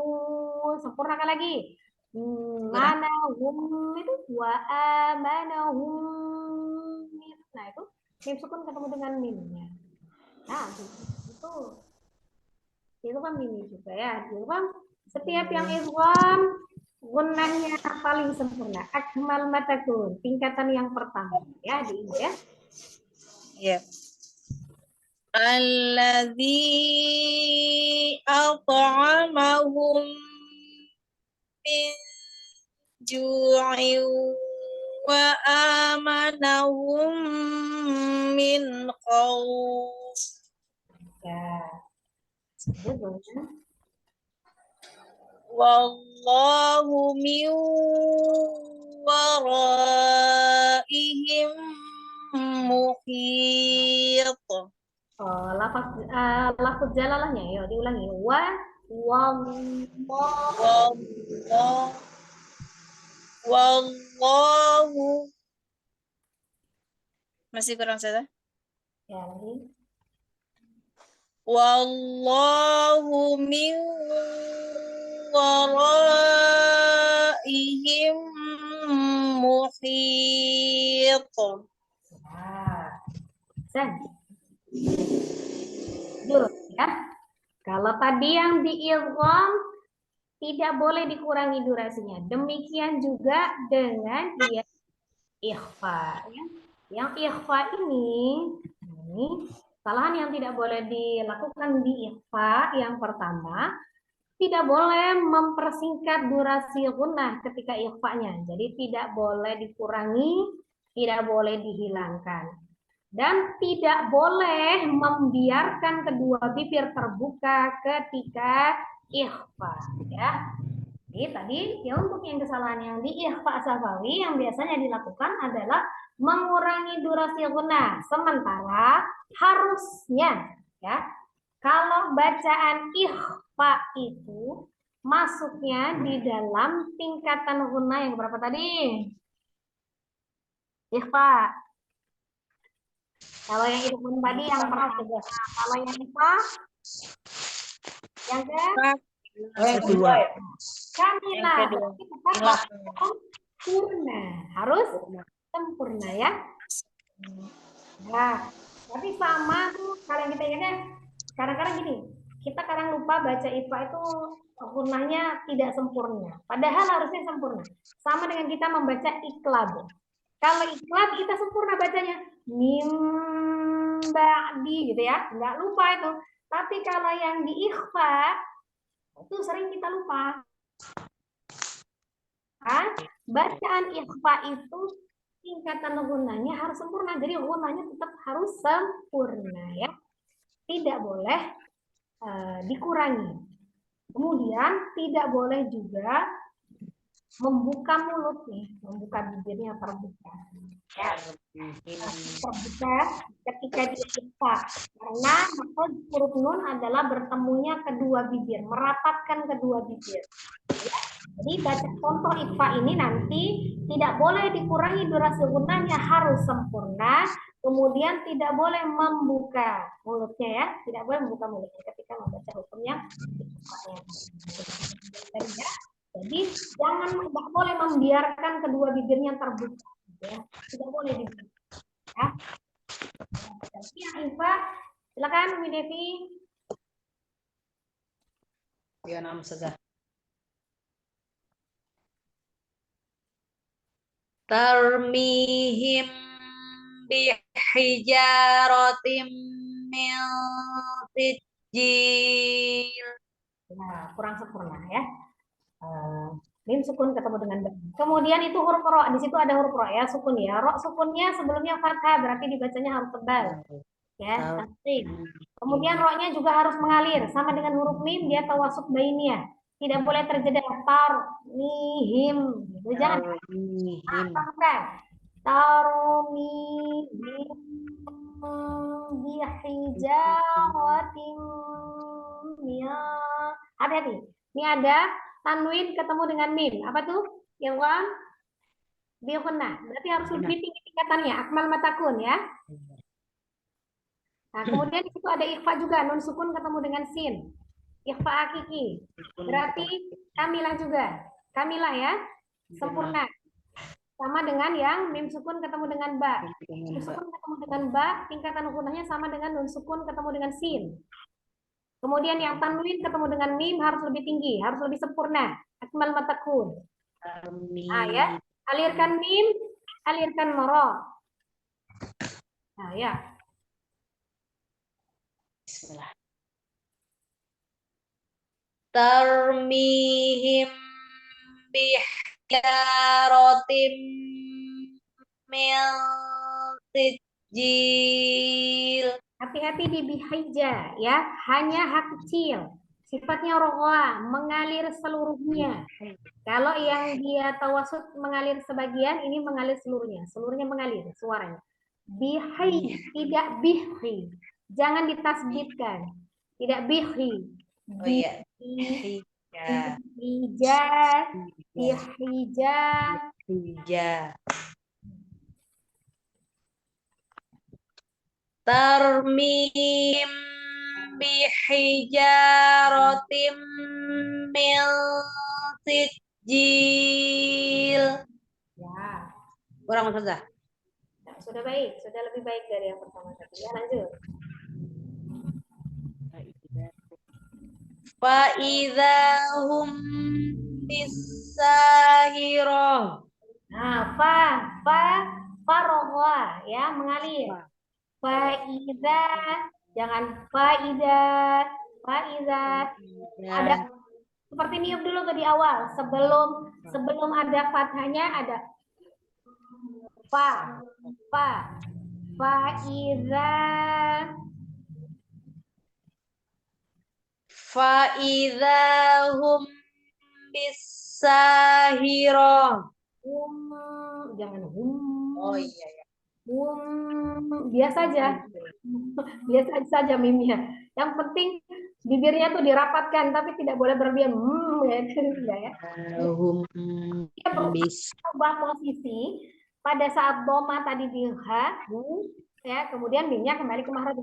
Sempurnakan lagi. Manahum itu wa amanahum. Nah, itu mim sukun ketemu dengan mimnya. Nah, itu kan mim juga ya. Itu kan setiap yang idgham gunnahnya paling sempurna. Akmal matakun, tingkatan yang pertama ya, diingat ya. Ya. Alladzi at'amahum min ju'in wa amanahum min khauf. Ya. Wallahu min waraihim muhit. Oh, lafaz jalalahnya ya, diulangi. Wallahu. Masih kurang saya? Ya, lagi. Wallahu min waraihim muhit. Ya. Kalau tadi yang diidgham tidak boleh dikurangi durasinya. Demikian juga dengan dia ikhfa. Ya. Yang ikhfa ini kesalahan yang tidak boleh dilakukan di ikhfa yang pertama, tidak boleh mempersingkat durasi gunnah ketika ikhfanya. Jadi tidak boleh dikurangi, tidak boleh dihilangkan. Dan tidak boleh membiarkan kedua bibir terbuka ketika ikhfa. Ya. Jadi tadi ya untuk yang kesalahan yang di ikhfa safawi yang biasanya dilakukan adalah mengurangi durasi gunnah. Sementara harusnya ya kalau bacaan ikhfa itu masuknya di dalam tingkatan gunnah yang berapa tadi? Ikhfa. Kalau yang itu pun tadi yang pertama. Kalau yang ikhfa yang kedua. Kedua. Kamilah. sempurna. Harus sempurna ya. Nah, tapi sama tuh kalau yang kita ingatnya kadang-kadang gini, kita kadang lupa baca IFA itu sempurnanya tidak sempurna. Padahal harusnya sempurna. Sama dengan kita membaca iklab. Kalau iklab kita sempurna bacanya mim ba'di gitu ya, nggak lupa itu. Tapi kalau yang di ikhfa itu sering kita lupa. Kan? Bacaan ikhfa itu tingkatan gunanya harus sempurna. Jadi gunanya tetap harus sempurna ya. Tidak boleh dikurangi. Kemudian tidak boleh juga membuka mulut nih, membuka bibirnya terbuka. Ya, terbuka ketika dia ikhfa. Karena maksud huruf nun adalah bertemunya kedua bibir, merapatkan kedua bibir. Ya. Jadi baca contoh ikhfa ini nanti tidak boleh dikurangi durasi gunanya, harus sempurna. Kemudian tidak boleh membuka mulutnya ya, tidak boleh membuka mulutnya ketika membaca hukumnya. Ya. Jadi jangan nggak boleh membiarkan kedua bibirnya terbuka, ya. Tidak boleh dibuka. Ya. Yang Iva, silakan Umi Devi. Ya, nama saja. Tarmihim bihijaratim min sijil. Nah, kurang sempurna ya. Mim sukun ketemu dengan ba. Kemudian itu huruf ro, di situ ada huruf ro ya, sukun ya. Ro sukunnya sebelumnya fathah, berarti dibacanya harus tebal. Ya, tasdid. Kemudian ro-nya juga harus mengalir, sama dengan huruf mim dia tawasud bainiyah. Tidak boleh terjeda tarmihim. Gitu. Jangan bukan. Tarmihim bihijaratin min. Hati-hati. Ini ada tanwin ketemu dengan mim. Apa tuh? Yang wan biqunna. Berarti harus lebih tinggi tingkatannya. Akmal matakun ya. Nah, kemudian di situ ada ikhfa juga, nun sukun ketemu dengan sin. Ikhfa hakiki. Berarti kamilah juga. Kamilah ya. Sempurna. Sama dengan yang mim sukun ketemu dengan ba. Mim sukun ketemu dengan ba, tingkatan ukunannya sama dengan nun sukun ketemu dengan sin. Kemudian yang tanwin ketemu dengan mim harus lebih tinggi, harus lebih sempurna. Akmal matakun. Nah ya, alirkan mim, alirkan moro. Nah ya. Bismillah. Tarmihim bihijaratim min sijil. Hati-hati di bihija ya, hanya hak kecil. Sifatnya roha, mengalir seluruhnya. Kalau yang dia tawasud mengalir sebagian, ini mengalir seluruhnya. Seluruhnya mengalir suaranya. Bihi, tidak bihi. Jangan ditasbitkan. Tidak bihi. Oh iya. Bihija. Bihija. Hija. Tarmihim bihijaratim min sijil. Ya. Kurang saja. Nah, sudah baik, sudah lebih baik dari yang pertama tadi. Ya, lanjut. Fa idahum bisahirah. Nah, faroha ya, mengalir. Faiza, jangan faiza, ada seperti niup dulu tuh di awal, sebelum ada fathahnya ada faiza. Faidahum bisahirah. Jangan Oh iya ya. Biasa aja. Biasa saja mimnya. Yang penting bibirnya tuh dirapatkan tapi tidak boleh berlebihan. Ya. Dia berubah posisi pada saat doma tadi di ha, ya, kemudian mimnya kembali ke mahraj.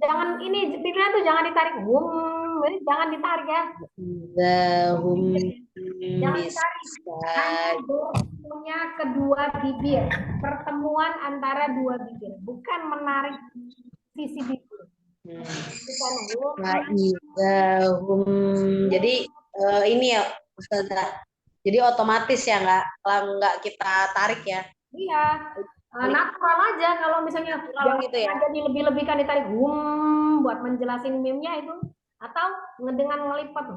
Jangan ini bibirnya tuh jangan ditarik. Jangan ditarik ya. Zahum Jangan ditarik. Hanya bisa. bertemunya kedua bibir. Pertemuan antara dua bibir. Bukan menarik sisi bibir. Bukan Faizahum. Jadi ini ya Ustazah. Jadi otomatis ya nggak kita tarik ya. Iya. Natural aja kalau misalnya Natural gitu ya. ada dilebih-lebihkan ditarik buat menjelasin meme-nya itu atau dengan ngelipat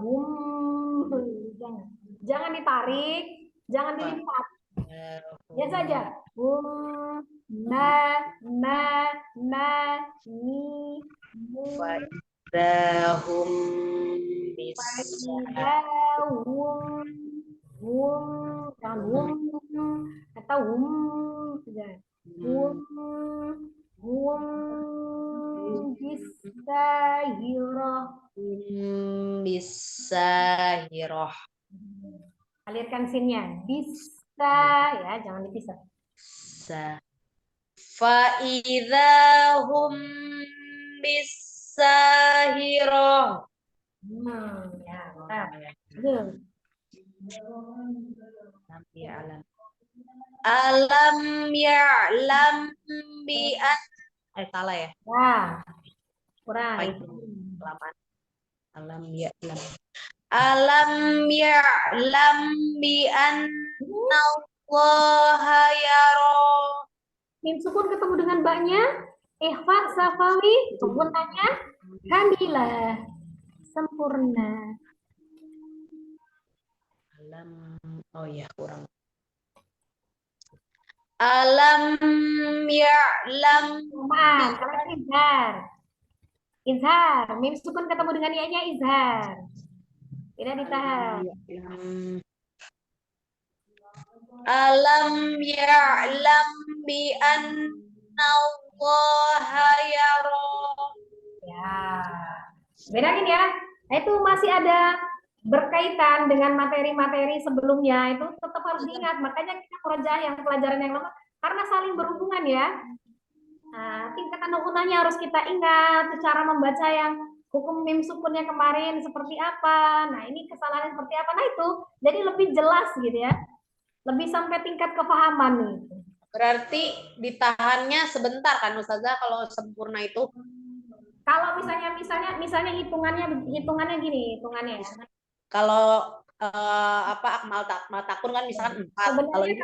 jangan ditarik, jangan dilipat. Ya saja. Ni, mu, Faizahum bisa. atau saja. Bisahirah. Bisa hiroh. Alirkan sinnya. Bisa ya, jangan dipisah. Bisa. Faizahum bisa hiroh. Ya, nah. Alam ya'lam bi salah ya? Nah, kurang. Kelamaan. Alam ya'lam. Alam ya'lam bi anna Allaha yara. Mim sukun ketemu dengan baknya. Ikhfa safawi. Gunanya kamilah. Sempurna. Alam. Oh ya, kurang. Alam ya'lam. Kalau izhar. Izhar. Mim sukun ketemu dengan ya-nya izhar. Tidak ditahan. Alam ya'lam bi anna Allaha yara. Ya. Bedain ya. Nah, itu masih ada berkaitan dengan materi-materi sebelumnya, itu tetap harus diingat. Makanya kita murojaah yang pelajaran yang lama karena saling berhubungan ya. Nah, tingkatan hukumnya harus kita ingat, cara membaca yang hukum mim sukunnya kemarin seperti apa. Nah, ini kesalahan seperti apa. Nah, itu jadi lebih jelas gitu ya. Lebih sampai tingkat kepahaman nih. Berarti ditahannya sebentar kan Ustazah kalau sempurna itu? Kalau misalnya hitungannya gini, hitungannya ya. Kalau akmal takun kan misalkan 4. Sebenarnya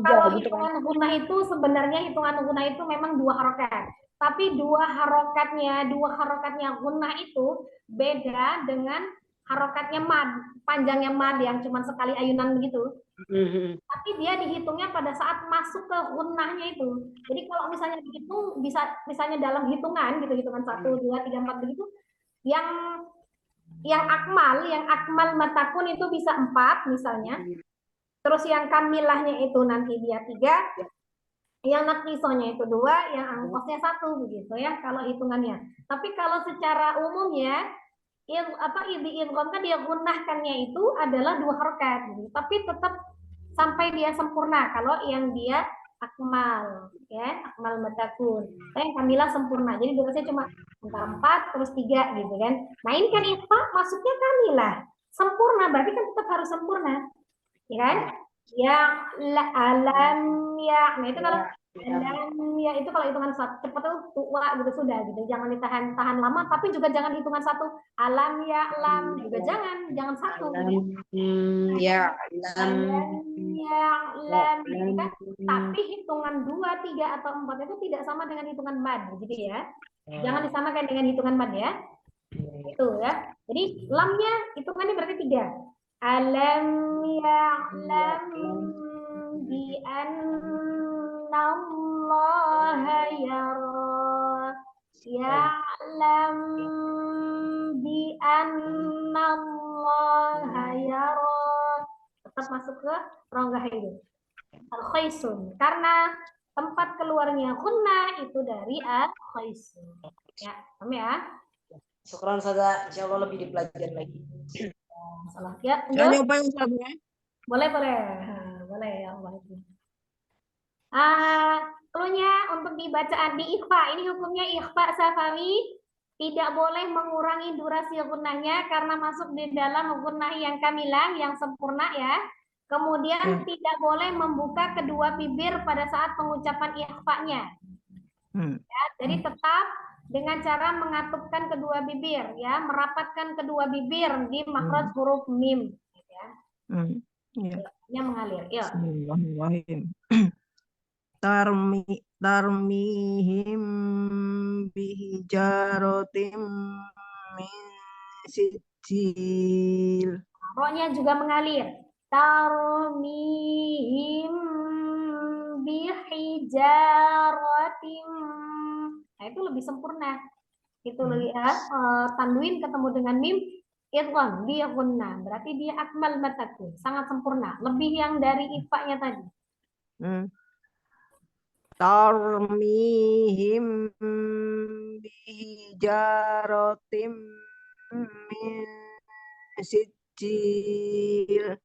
kalau hitungan guna itu sebenarnya hitungan guna itu memang 2 harokat. Tapi 2 harokatnya guna itu beda dengan harokatnya mad, panjangnya mad yang cuma sekali ayunan begitu. Tapi dia dihitungnya pada saat masuk ke gunahnya itu. Jadi kalau misalnya dihitung bisa misalnya dalam hitungan gitu, hitungan 1, 2, 3, 4 begitu, yang akmal matakun itu bisa 4 misalnya. Terus yang kamilahnya itu nanti dia 3, yang naqisohnya itu 2, yang angkosnya 1 begitu ya kalau hitungannya. Tapi kalau secara umumnya idgham kan dia gunahkannya itu adalah 2 harokat gitu. Tapi tetap sampai dia sempurna kalau yang dia akmal ya, akmal matakun. Yang kamilah sempurna. Jadi durasinya cuma antara 4 terus 3 gitu kan. Nah, ini kan ikhfa masuknya kamilah. Sempurna berarti kan tetap harus sempurna. Ya kan? Alam ya. Nah, itu kalau alam ya itu kalau hitungan cepat tuh tua gitu sudah gitu. Jangan tahan lama, tapi juga jangan hitungan 1 alam ya lam juga jangan 1 ya lam gitu kan. Tapi hitungan 2, 3 atau 4 itu tidak sama dengan hitungan mad gitu ya. Jangan disamakan dengan hitungan mad ya. Itu ya. Jadi lamnya hitungannya berarti 3. Alam ya'lam bi annallaha yara. Ya'lam bi annallaha yara. Tetap masuk ke rongga hidup. Al-khaisun. Karena tempat keluarnya gunna itu dari al-khaisun. Ya, paham ya? Syukran Ustazah, insyaallah lebih dipelajari lagi. Salah ya, Jangan nyobain Ustaznya. boleh ya Allah itu. Keluarnya untuk dibacaan di ikhfa, ini hukumnya ikhfa safawi tidak boleh mengurangi durasi gunnahnya karena masuk di dalam gunnah yang kamilah, yang sempurna ya. Kemudian tidak boleh membuka kedua bibir pada saat pengucapan ikhfa-nya. Ya, jadi tetap dengan cara mengatupkan kedua bibir, ya, merapatkan kedua bibir di makhraj huruf mim. Ya. Ya, mengalir. Ya. Bismillahirrahmanirrahim. Tarmihim bihijaratim min sijil. Roknya juga mengalir. Tarmihim bihijaratim. Nah, itu lebih sempurna. Itu lihat tanwin ketemu dengan mim, idgham dia gunna. Berarti dia akmal mataku, sangat sempurna. Lebih yang dari ifa-nya tadi. Tarmihim bihijaratim min sijil.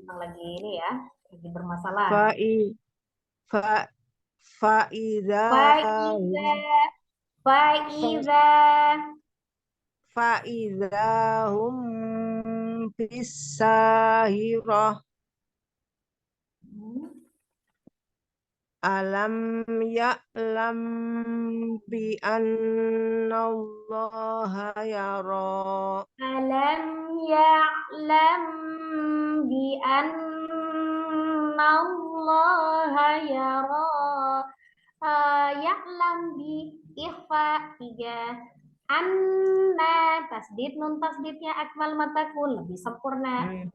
Lagi ini ya, lagi bermasalah. Fa'idahum bisahirah. Alam ya'lam bi annallaha yara. Alam ya'lam bi annallaha yara. Ya'lam bi ikhfa 3. Anna tasdid, nun tasdidnya akmal matakun, lebih sempurna.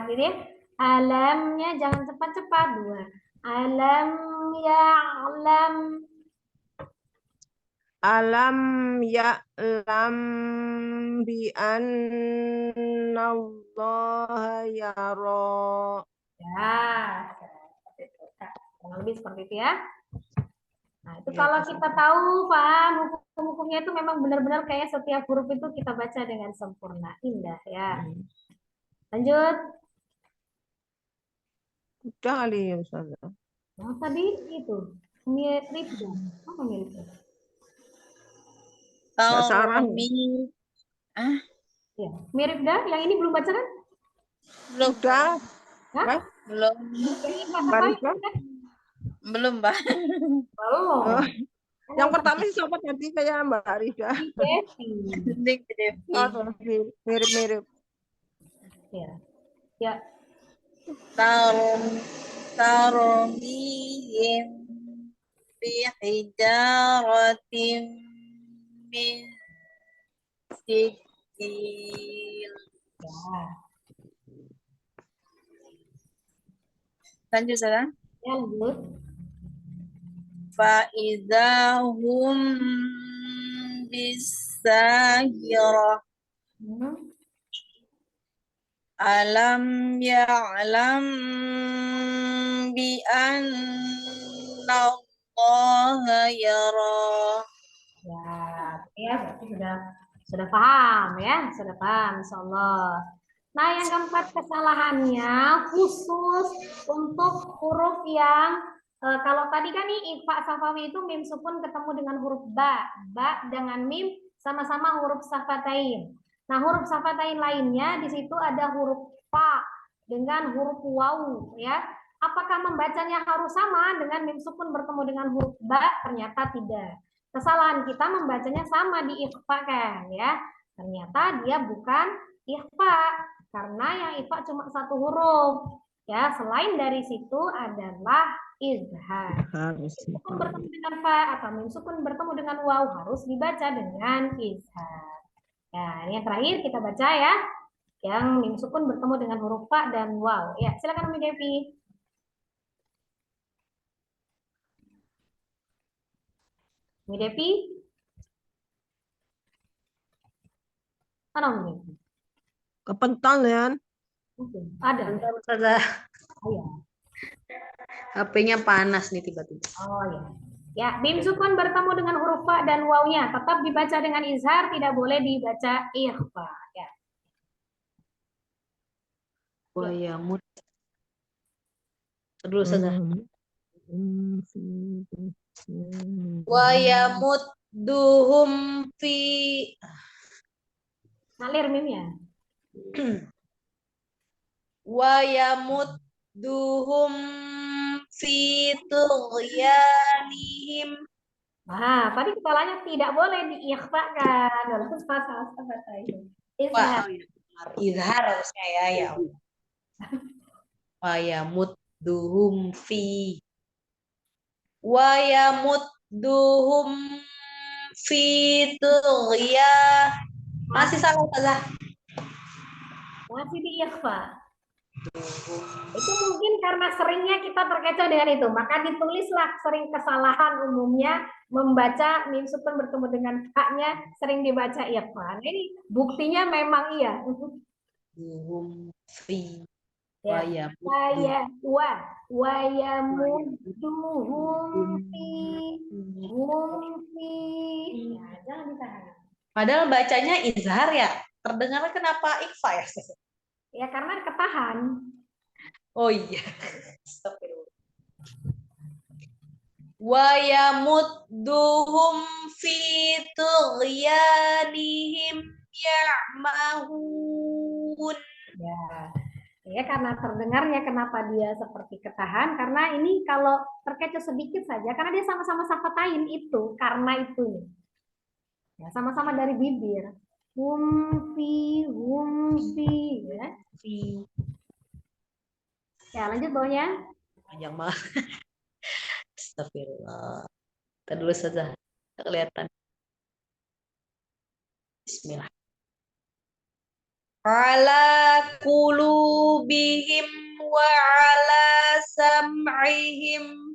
Jadi alamnya jangan cepat-cepat. 2. Alam ya'lam. Alam ya'lam bi annallaha yara. Ya, kurang lebih seperti itu ya. Nah, itu kalau kita tahu, paham hukum-hukumnya itu memang benar-benar kayak setiap huruf itu kita baca dengan sempurna. Indah ya. Lanjut. Udah kali ya Ustaz. Yang tadi itu mirip dong. Apa mirip? Ya, mirip dah. Yang ini belum baca kan? Belum. Udah. Hah? Belum. Belum, Mbak. Belum. Yang pertama siapa tadi kayak Mbak Rida? Mirip-mirip. Ya. Ya. Tarmihim bihijaratim min sijil. Lanjut sekarang. Ya, lanjut. Fa'idahum bisahirah. Alam ya'lam bi annallaha yara. Ya, berarti sudah paham ya, sudah paham insyaallah. Nah, yang keempat kesalahannya khusus untuk huruf yang kalau tadi kan nih ikhfa safawi itu mim sukun ketemu dengan huruf ba dengan mim sama-sama huruf safatain. Nah, huruf safatain lainnya di situ ada huruf fa dengan huruf waw ya. Apakah membacanya harus sama dengan mim sukun bertemu dengan huruf ba? Ternyata tidak. Kesalahan kita membacanya sama di ikhfa kan ya. Ternyata dia bukan ikhfa karena yang ikhfa cuma satu huruf. Ya, selain dari situ adalah izhar. Sukun bertemu dengan fa atau mim sukun bertemu dengan waw harus dibaca dengan izhar. Ya, ini yang terakhir kita baca ya. Yang mim sukun bertemu dengan huruf fa dan waw. Ya, silakan Umi Devi. Umi Devi? Mana Umi Devi? Kepental ya. Ada. Ada. Oh, ya. HP-nya panas nih tiba-tiba. Oh ya. Ya, mim sukun bertemu dengan huruf fa dan wawnya tetap dibaca dengan izhar, tidak boleh dibaca ikhfa. Ya. Wayamut. Terus saja. Wayamut duhum fi Ngalir mimnya. wa yamudduhum fi tughyanihim. Nah, tadi kepalanya tidak boleh diikhfakan. Walaupun salah kata itu. Wah, Izhar. oh ya, benar. Izhar harusnya ya, ya Allah. Wa yamudduhum fi tughyan. Masih salah Ustazah. Masih diikhfa. Itu mungkin karena seringnya kita terkecoh dengan itu, maka ditulislah sering kesalahan umumnya membaca mim sukun bertemu dengan haknya sering dibaca ikhfa. Nah, ini buktinya memang iya. Duhum fi wa Ya. yamudduhum Wa yamudduhum fi hum fi. Ya, jangan ditahan. Padahal bacanya izhar ya. Terdengar kenapa ikhfa ya? Ya karena ketahan. Oh iya. Astagfirullah. Wa yamudduhum fi tughyanihim ya'mahun. Ya, karena terdengarnya kenapa dia seperti ketahan, karena ini kalau terkecoh sedikit saja, karena dia sama-sama safatain itu, karena itu. Ya, sama-sama dari bibir. Humfi, ya. Fi Ya, lanjut bawahnya. panjang banget. Astagfirullah. Kita dulu saja. Kelihatan. Bismillah. Ala qulubihim wa ala sam'ihim.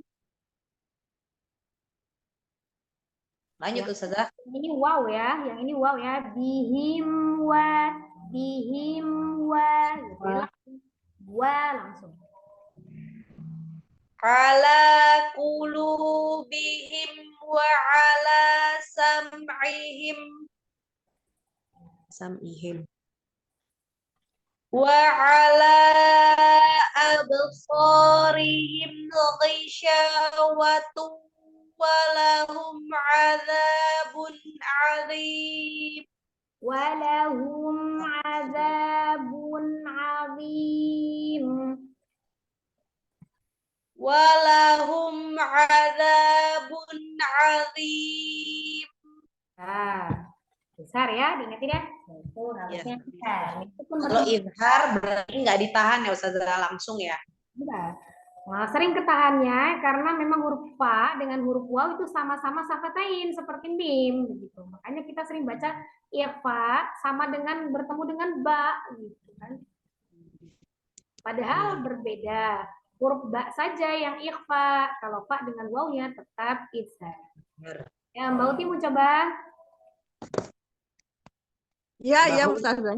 Lanjut Ya. Ustazah. Ini wow ya, yang ini wow ya. Bihim wa, gitu ya. Wa langsung. Ala qulubihim wa ala sam'ihim wa ala absarihim ghishawatu wa lahum adzabun adzim. Walahum azabun azim. Walahum adzabun adzim. Nah, besar ya, diingetin ya. Itu harusnya besar. Itu pun Kalau izhar berarti nggak ditahan ya Ustazah, langsung ya. besar. Nah, sering ketahannya karena memang huruf fa dengan huruf waw itu sama-sama safatain seperti mim gitu. Makanya kita sering baca ikhfa sama dengan bertemu dengan ba gitu kan. Padahal berbeda. Huruf ba saja yang ikhfa, kalau fa dengan wawnya tetap izhar. Ya, Mbak Uti mau coba? Ya, ya Ustazah.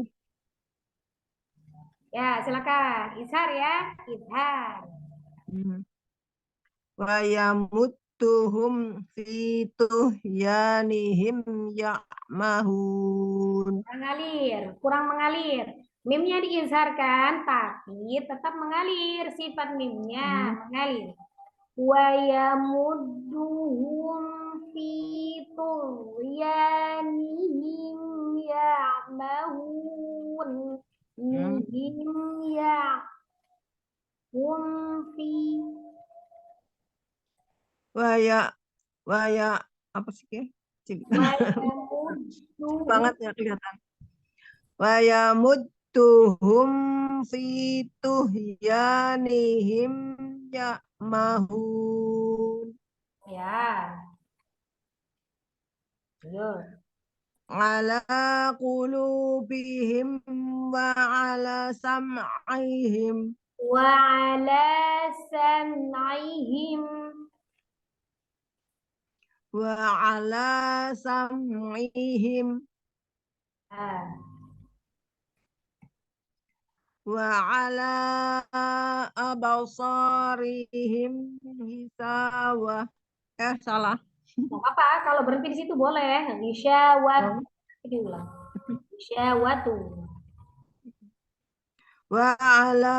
Ya, silakan. Izhar ya, izhar. Wa yamudduhum fi tughyanihim ya'mahun. Kurang mengalir. Mimnya diizharkan, tapi tetap mengalir. Sifat mimnya mengalir. Wa yamudduhum fi tughyanihim ya'mahun. Him ya'hum fi. Wa ya apa sih ke? Wa yamudduhum. Banget ya kelihatan. Wa yamudduhum fi tughyanihim ya'mahun. Ya. Ayo. Ala qulubihim wa ala sam'ihim Wa ala sam'ihim. wa ala sam'ihim Ah. wa ala absarihim hisawa. Salah. Nggak apa-apa, kalau berhenti di situ boleh. Isyawat. Ini ulang. Isyawatu. Wa ala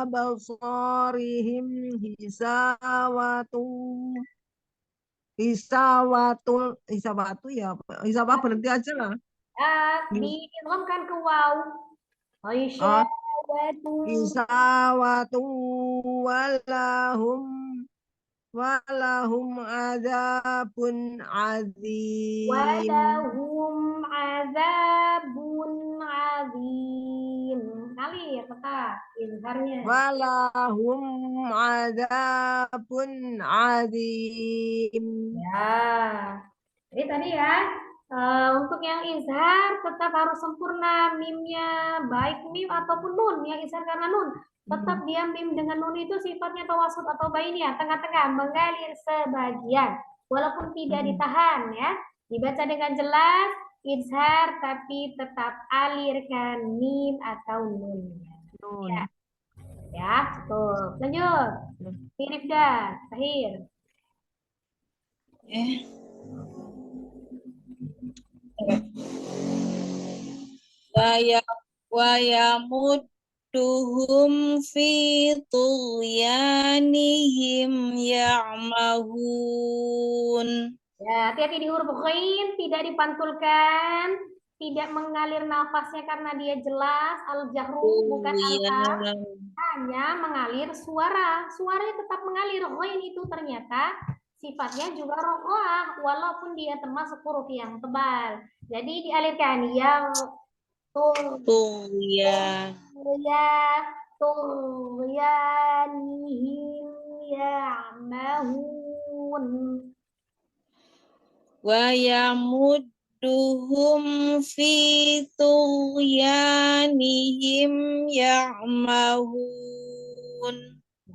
absarihim hisawatu. isawatu ya. Isawah berhenti aja lah. Diidghamkan ke waw. Oh, Isyawatu. isawatu walahum walahum adzabun azim. Walahum azabun azim. Kali ya kata izharnya. Walahum adzabun azim. Ya. Jadi tadi ya, untuk yang izhar tetap harus sempurna mimnya, baik mim ataupun nun. Yang izhar karena nun, tetap dia mim dengan nun itu sifatnya tawasud atau bainiyah, tengah-tengah, mengalir sebagian, walaupun tidak ditahan ya. Dibaca dengan jelas, izhar tapi tetap alirkan mim atau nun. Nun. Ya, ya, cukup. Lanjut. Firifda, Tahir. ويمدهم في طغيانهم يعمهون. Ya, hati-hati di huruf ghain, tidak dipantulkan, tidak mengalir nafasnya karena dia jelas, al-jahru bukan al-har, hanya mengalir suara. Suaranya tetap mengalir, ghain itu ternyata sifatnya juga rokoah, walaupun dia termasuk huruf yang tebal. Jadi dialirkan, yang طغيان tughyanihim ya'mahun. ويمدهم في طغيانهم يعمهون.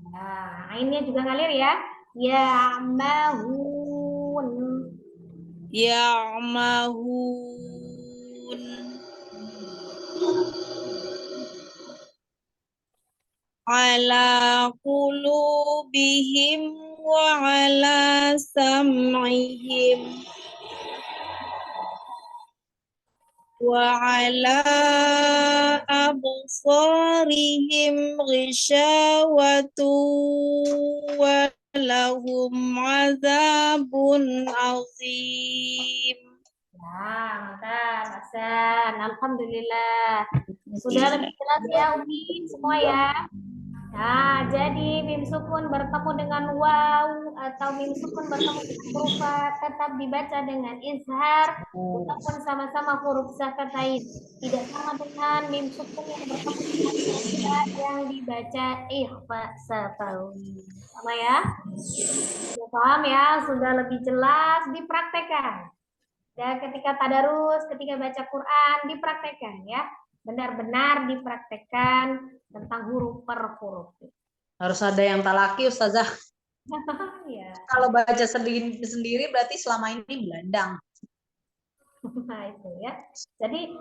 Nah, ainnya juga ngalir ya. Ya'mahun. يعمهون على قلوبهم وعلى سمعهم وعلى أبصارهم غشاوة ولهم عذاب عظيم. Nah, mantap, Hasan. Alhamdulillah. Sudah lebih jelas ya, Umi, semua ya. Nah, jadi mim sukun bertemu dengan waw atau mim sukun bertemu dengan huruf fa tetap dibaca dengan izhar walaupun sama-sama huruf sakatain. Tidak sama dengan mim sukun yang bertemu dengan huruf fa yang dibaca ikhfa safawi. Sama ya? Sudah paham ya? Sudah lebih jelas dipraktekkan. Dan ketika tadarus, ketika baca Quran dipraktekkan ya. Benar-benar dipraktekkan tentang huruf per huruf. Harus ada yang talaki, Ustazah. Ya. Kalau baca sendiri berarti selama ini belandang. Nah itu ya. Jadi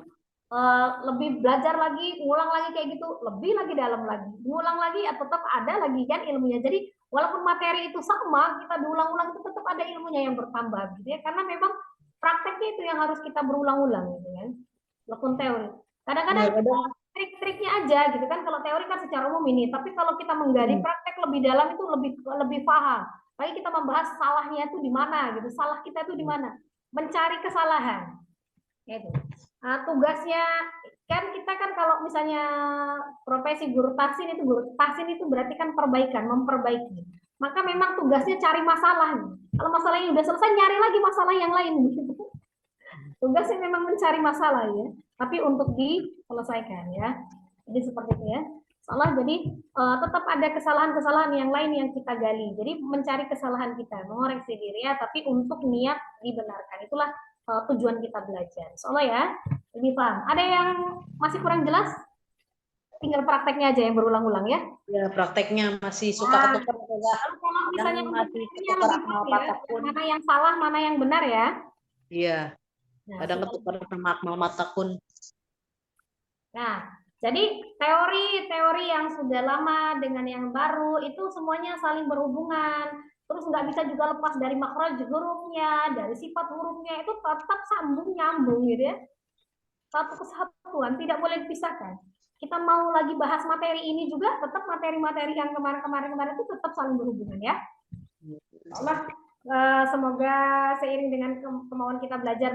lebih belajar lagi, ngulang lagi kayak gitu, lebih lagi dalam lagi, ngulang lagi, tetap ada lagi kan ilmunya. Jadi walaupun materi itu sama, kita diulang-ulang itu tetap ada ilmunya yang bertambah gitu ya. Karena memang prakteknya itu yang harus kita berulang-ulang gitu kan. Walaupun teori. Kadang-kadang trik-triknya aja gitu kan, kalau teori kan secara umum ini, tapi kalau kita menggali praktek lebih dalam itu lebih paham. Lagi kita membahas salahnya itu di mana gitu, salah kita itu di mana, mencari kesalahan. Gitu. Nah, tugasnya kan kita kan kalau misalnya profesi guru tahsin itu berarti kan perbaikan, memperbaiki. Maka memang tugasnya cari masalah. Kalau masalahnya udah selesai, nyari lagi masalah yang lain gitu. Tugasnya memang mencari masalah ya, tapi untuk diselesaikan ya. Jadi seperti itu ya. Salah, jadi tetap ada kesalahan-kesalahan yang lain yang kita gali. Jadi mencari kesalahan kita, mengoreksi diri ya, tapi untuk niat dibenarkan. Itulah tujuan kita belajar. Soalnya ya, lebih paham. Ada yang masih kurang jelas? Tinggal prakteknya aja yang berulang-ulang ya. Ya, prakteknya masih suka ketukar. Kalau misalnya masih lebih ketukar ya, mana yang salah, mana yang benar ya. Iya. Nah, Kadang ketukar sama akmal matakun. Nah, jadi teori-teori yang sudah lama dengan yang baru itu semuanya saling berhubungan. Terus nggak bisa juga lepas dari makhraj hurufnya, dari sifat hurufnya itu tetap sambung nyambung gitu ya. Satu kesatuan, tidak boleh dipisahkan. Kita mau lagi bahas materi ini juga, tetap materi-materi yang kemarin-kemarin itu tetap saling berhubungan ya. Allah semoga seiring dengan kemauan kita belajar,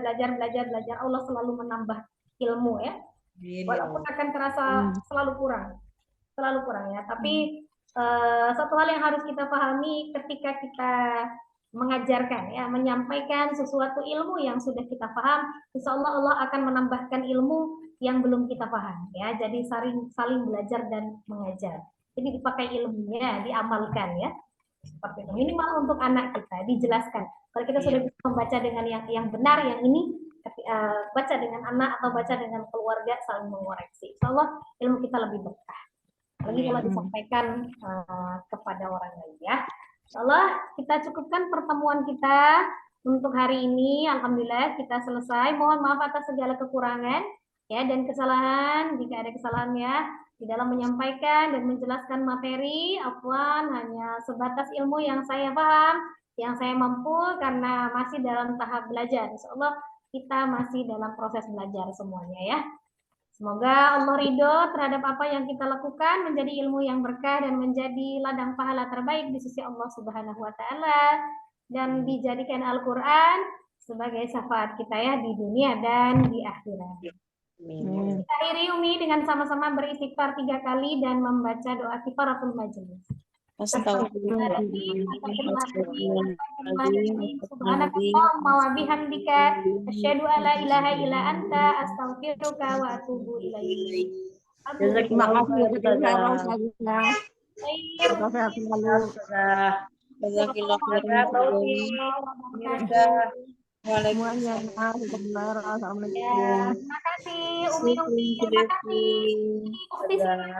Allah selalu menambah ilmu ya. Walaupun akan terasa selalu kurang ya. Tapi satu hal yang harus kita pahami ketika kita mengajarkan ya, menyampaikan sesuatu ilmu yang sudah kita paham, insya Allah Allah akan menambahkan ilmu yang belum kita paham ya. Jadi saling belajar dan mengajar. Jadi dipakai ilmunya, diamalkan ya. Seperti itu. Minimal untuk anak kita dijelaskan. Kalau kita sudah bisa membaca dengan yang benar, yang ini baca dengan anak atau baca dengan keluarga saling mengoreksi. Insya Allah ilmu kita lebih berkah. Lagi kalau disampaikan kepada orang lain ya. Insya Allah kita cukupkan pertemuan kita untuk hari ini. Alhamdulillah kita selesai. Mohon maaf atas segala kekurangan ya dan kesalahan jika ada kesalahan ya di dalam menyampaikan dan menjelaskan materi. Afwan, hanya sebatas ilmu yang saya paham, yang saya mampu karena masih dalam tahap belajar. Insya Allah kita masih dalam proses belajar semuanya ya. Semoga Allah ridho terhadap apa yang kita lakukan, menjadi ilmu yang berkah dan menjadi ladang pahala terbaik di sisi Allah Subhanahu wa Ta'ala, dan dijadikan Al-Quran sebagai syafaat kita ya di dunia dan di akhirat. Kita akhiri Umi dengan sama-sama beristighfar 3 kali dan membaca doa kifaratul majelis. Subhanakallahumma wa bihamdika asyhadu an la ilaha illa anta astaghfiruka wa atubu ilaik. Terima kasih Ustazah. Jazakillah Semuanya. Assalamualaikum. Terima kasih Umi. Terima kasih.